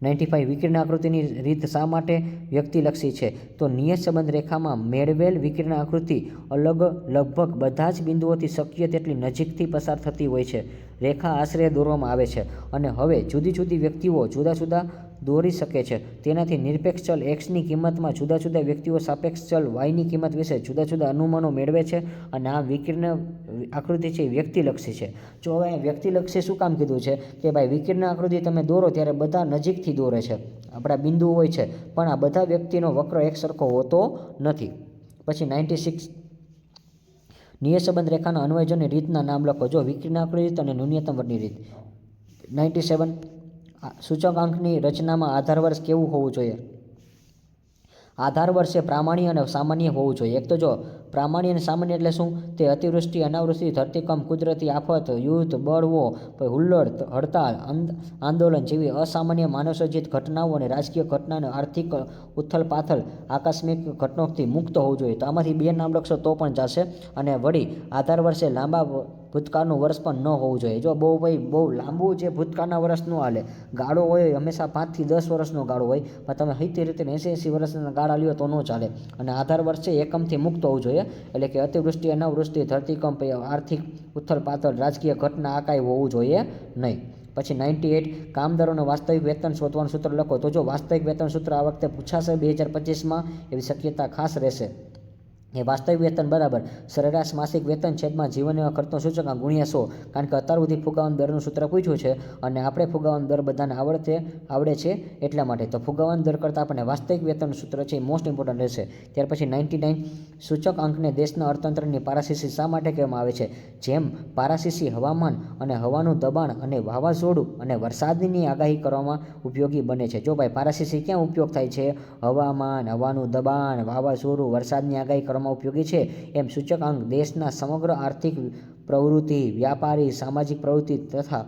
Speaker 1: 95 વિકર્ણ આકૃતિની રીત શા માટે વ્યક્તિલક્ષી છે? તો નિયત સંબંધ રેખામાં મેળવેલ વિકર્ણ આકૃતિ લગભગ બધા જ બિંદુઓથી શક્ય તેટલી નજીકથી પસાર થતી હોય છે. રેખા આશરે દોરવામાં આવે છે અને હવે જુદી જુદી વ્યક્તિઓ જુદા જુદા દોરી શકે છે. તેનાથી નિરપેક્ષ ચલ એક્સની કિંમતમાં જુદા જુદા વ્યક્તિઓ સાપેક્ષ ચલ વાયની કિંમત વિશે જુદા જુદા અનુમાનો મેળવે છે અને આ વિકર્ણ આકૃતિ છે એ વ્યક્તિલક્ષી છે. જો હવે વ્યક્તિલક્ષી શું કામ કીધું છે કે ભાઈ વિકર્ણ આકૃતિ તમે દોરો ત્યારે બધા નજીકથી દોરે છે, આપણા બિંદુઓ હોય છે, પણ આ બધા વ્યક્તિનો વક્ર એક સરખો હોતો નથી. પછી 96 નિયત સંબંધ રેખાના અન્વયજોની રીતના નામ લખો. જો વિકર્ણાકૃતિ રીત અને ન્યૂનતમ વળની રીત. 97 સૂચકાંકની રચનામાં આધાર વર્ષ કેવું હોવું જોઈએ? આધાર વર્ષ એ પ્રામાણ્ય અને સામાન્ય હોવું જોઈએ. એક તો જો પ્રામાણ્ય અને સામાન્ય એટલે શું? તે અતિવૃષ્ટિ, અનાવૃષ્ટિ, ધરતીકંપ, કુદરતી આફત, યુદ્ધ, બળવો, હુલ્લડ, હડતાલ, આંદોલન જેવી અસામાન્ય માનવસર્જિત ઘટનાઓ અને રાજકીય ઘટના અને આર્થિક ઉથલપાથલ આકસ્મિક ઘટનાઓથી મુક્ત હોવું જોઈએ. તો આમાંથી 2 નામ લખશો તો પણ ચાલશે. અને વળી આધાર વર્ષે લાંબા ભૂતકાળનું વર્ષ પણ ન હોવું જોઈએ. જો બહુ લાંબુ જે ભૂતકાળના વર્ષ ન હાલે, ગાળો હોય હંમેશા 5 થી 10 વર્ષનો ગાળો હોય, પણ તમે 70 80 વર્ષના ગાળા લ્યો તો ન ચાલે. અને આધાર વર્ષ છે એકમથી મુક્ત હોવું જોઈએ, એટલે કે અતિવૃષ્ટિ, અનાવૃષ્ટિ, ધરતીકંપ, આર્થિક ઉથલપાથલ, રાજકીય ઘટના આ કાંઈ હોવું જોઈએ નહીં. પછી 98 કામદારોનું વાસ્તવિક વેતન શોધવાનું સૂત્ર લખો. તો જો વાસ્તવિક વેતન સૂત્ર આ વખતે પૂછાશે 2025માં, એવી શક્યતા ખાસ રહેશે. એ વાસ્તવિક વેતન બરાબર સરેરાશ માસિક વેતન છેદમાં જીવન ખર્ચનો સૂચકાંક ગુણ્યા 100. કારણ કે અત્યાર સુધી ફુગાવાનો દરનું સૂત્ર પૂછ્યું છે અને આપણે ફુગાવાનો દર બધાને આવડે છે એટલા માટે. તો ફુગાવાનો દર કરતાં આપણને વાસ્તવિક વેતનનું સૂત્ર છે એ મોસ્ટ ઇમ્પોર્ટન્ટ રહેશે. ત્યાર પછી 99 સૂચકાંકને દેશના અર્થતંત્રની પારાશીસી શા માટે કહેવામાં આવે છે? જેમ પારાશીસી હવામાન અને હવાનું દબાણ અને વાવાઝોડું અને વરસાદની આગાહી કરવામાં ઉપયોગી બને છે. જો ભાઈ પારાશીસી ક્યાં ઉપયોગ થાય છે? હવામાન, હવાનું દબાણ, વાવાઝોડું, વરસાદની આગાહી કરવામાં ઉપયોગી છે. એમ સૂચકાંક દેશના સમગ્ર આર્થિક પ્રવૃત્તિ, વ્યાપારી, સામાજિક પ્રવૃત્તિ તથા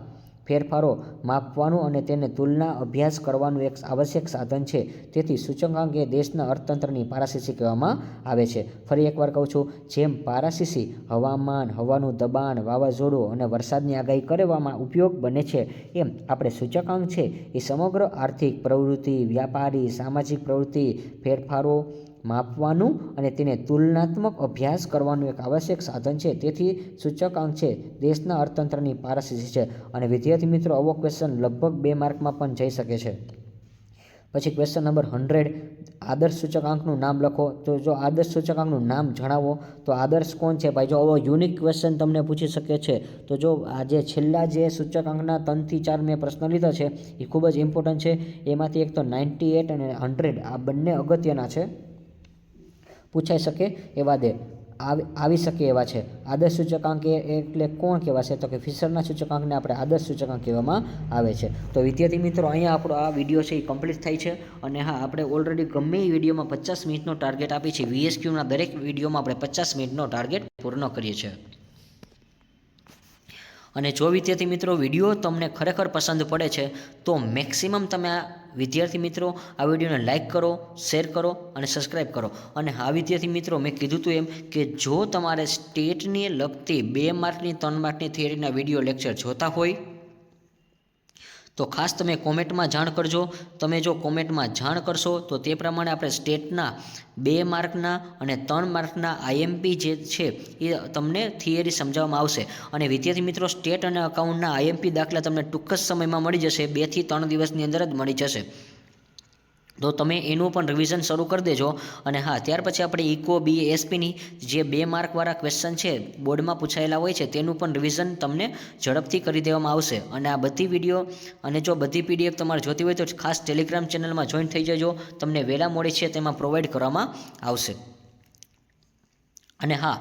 Speaker 1: ફેરફારો માપવાનું અને તેને તુલના અભ્યાસ કરવાનું એક આવશ્યક સાધન છે. તેથી સૂચકાંક એ દેશના અર્થતંત્રની પારાશીસી કહેવામાં આવે છે. ફરી એકવાર કહું છું, જેમ પારાશીસી હવામાન, હવાનું દબાણ, વાવાઝોડું અને વરસાદની આગાહી કરવામાં ઉપયોગ બને છે, એમ આપણે સૂચકાંક છે એ સમગ્ર આર્થિક પ્રવૃત્તિ, વ્યાપારી, સામાજિક પ્રવૃત્તિ, ફેરફારો માપવાનું અને તેને તુલનાત્મક અભ્યાસ કરવાનું એક આવશ્યક સાધન છે. તેથી સૂચકાંક છે દેશના અર્થતંત્રની પારાશીસી છે. અને વિદ્યાર્થી મિત્રો આવો ક્વેશ્ચન લગભગ 2 માર્કમાં પણ જઈ શકે છે. પછી ક્વેશ્ચન નંબર 100 આદર્શ સૂચકાંકનું નામ લખો. તો જો આદર્શ સૂચકાંકનું નામ જણાવો તો આદર્શ કોણ છે? ભાઈ જો આવો યુનિક ક્વેશ્ચન તમને પૂછી શકે છે તો જો આજે છેલ્લા જે સૂચકાંકના 3 થી 4 મેં પ્રશ્ન લીધા છે એ ખૂબ જ ઇમ્પોર્ટન્ટ છે. એમાંથી એક તો 98 અને 100 આ બંને અગત્યના છે, પૂછાઈ શકે એવા આવી શકે એવા છે. આદર્શ સૂચકાંક એટલે કોણ કહેવાશે? તો કે ફિશરના સૂચકાંકને આપણે આદર્શ સૂચકાંક કહેવામાં આવે છે. તો વિદ્યાર્થી મિત્રો અહીંયા આપણો આ વિડીયો છે એ કમ્પ્લીટ થાય છે. અને હા, આપણે ઓલરેડી ગમે એ વિડીયોમાં 50 મિનિટનો ટાર્ગેટ આપી છે. VSQના દરેક વિડીયોમાં આપણે 50 મિનિટનો ટાર્ગેટ પૂર્ણ કરીએ છીએ. અને જો વિદ્યાર્થી મિત્રો વિડીયો તમને ખરેખર પસંદ પડે છે તો મેક્સિમમ તમે આ વિદ્યાર્થી મિત્રો આ વિડીયોને લાઇક કરો, શેર કરો અને સબસ્ક્રાઈબ કરો. અને હા વિદ્યાર્થી મિત્રો, મેં કીધું હતું એમ કે જો તમારે સ્ટેટને લગતી 2 માર્કની 3 માર્કની થિયરીના વિડીયો લેક્ચર જોતા હોય તો ખાસ તમે કોમેન્ટમાં જાણ કરજો. તમે જો કોમેન્ટમાં જાણ કરશો તો તે પ્રમાણે આપણે સ્ટેટના 2 માર્કના અને 3 માર્કના IMP જે છે એ તમને થિયરી સમજાવવામાં આવશે. અને વિદ્યાર્થી મિત્રો સ્ટેટ અને અકાઉન્ટના IMP દાખલા તમને ટૂંક જ સમયમાં મળી જશે. 2 થી 3 દિવસની અંદર જ મળી જશે. તો તમે એનું પણ રિવિઝન શરૂ કરી દેજો. અને હા, ત્યાર પછી આપણે ઇકો BASPની જે 2 માર્કવાળા ક્વેશ્ચન છે બોર્ડમાં પૂછાયેલા હોય છે તેનું પણ રિવિઝન તમને ઝડપથી કરી દેવામાં આવશે. અને આ બધી વિડીયો અને જો બધી PDF તમારે જોતી હોય તો ખાસ ટેલિગ્રામ ચેનલમાં જોઈન થઈ જજો. તમને વહેલા મોડે છે તેમાં પ્રોવાઈડ કરવામાં આવશે. અને હા,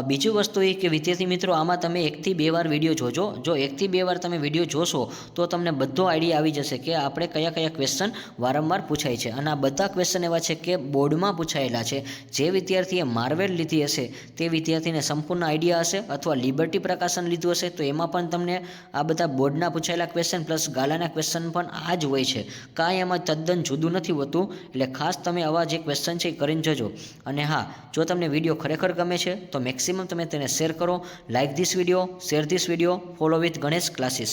Speaker 1: બીજી વસ્તુ એ કે વિદ્યાર્થી મિત્રો, આમાં તમે 1 થી 2 વાર વિડીયો જોજો. જો 1 થી 2 વાર તમે વિડીયો જોશો તો તમને બધો આઈડિયા આવી જશે કે આપણે કયા કયા ક્વેશ્ચન વારંવાર પૂછાય છે. અને આ બધા ક્વેશ્ચન એવા છે કે બોર્ડમાં પૂછાયેલા છે. જે વિદ્યાર્થીએ માર્વેલ લીધી હશે તે વિદ્યાર્થીને સંપૂર્ણ આઈડિયા હશે, અથવા લિબર્ટી પ્રકાશન લીધું હશે તો એમાં પણ તમને આ બધા બોર્ડના પૂછાયેલા ક્વેશ્ચન પ્લસ ગાલાના ક્વેશ્ચન પણ આ જ હોય છે. કાંઈ એમાં તદ્દન જુદું નથી હોતું. એટલે ખાસ તમે આવા જે ક્વેશ્ચન છે એ કરીને જજો. અને હા, જો તમને વિડીયો ખરેખર ગમે છે તો મેક્સિમમ તમે તેને શેર કરો. Like this video, share this video, follow with Ganesh classes.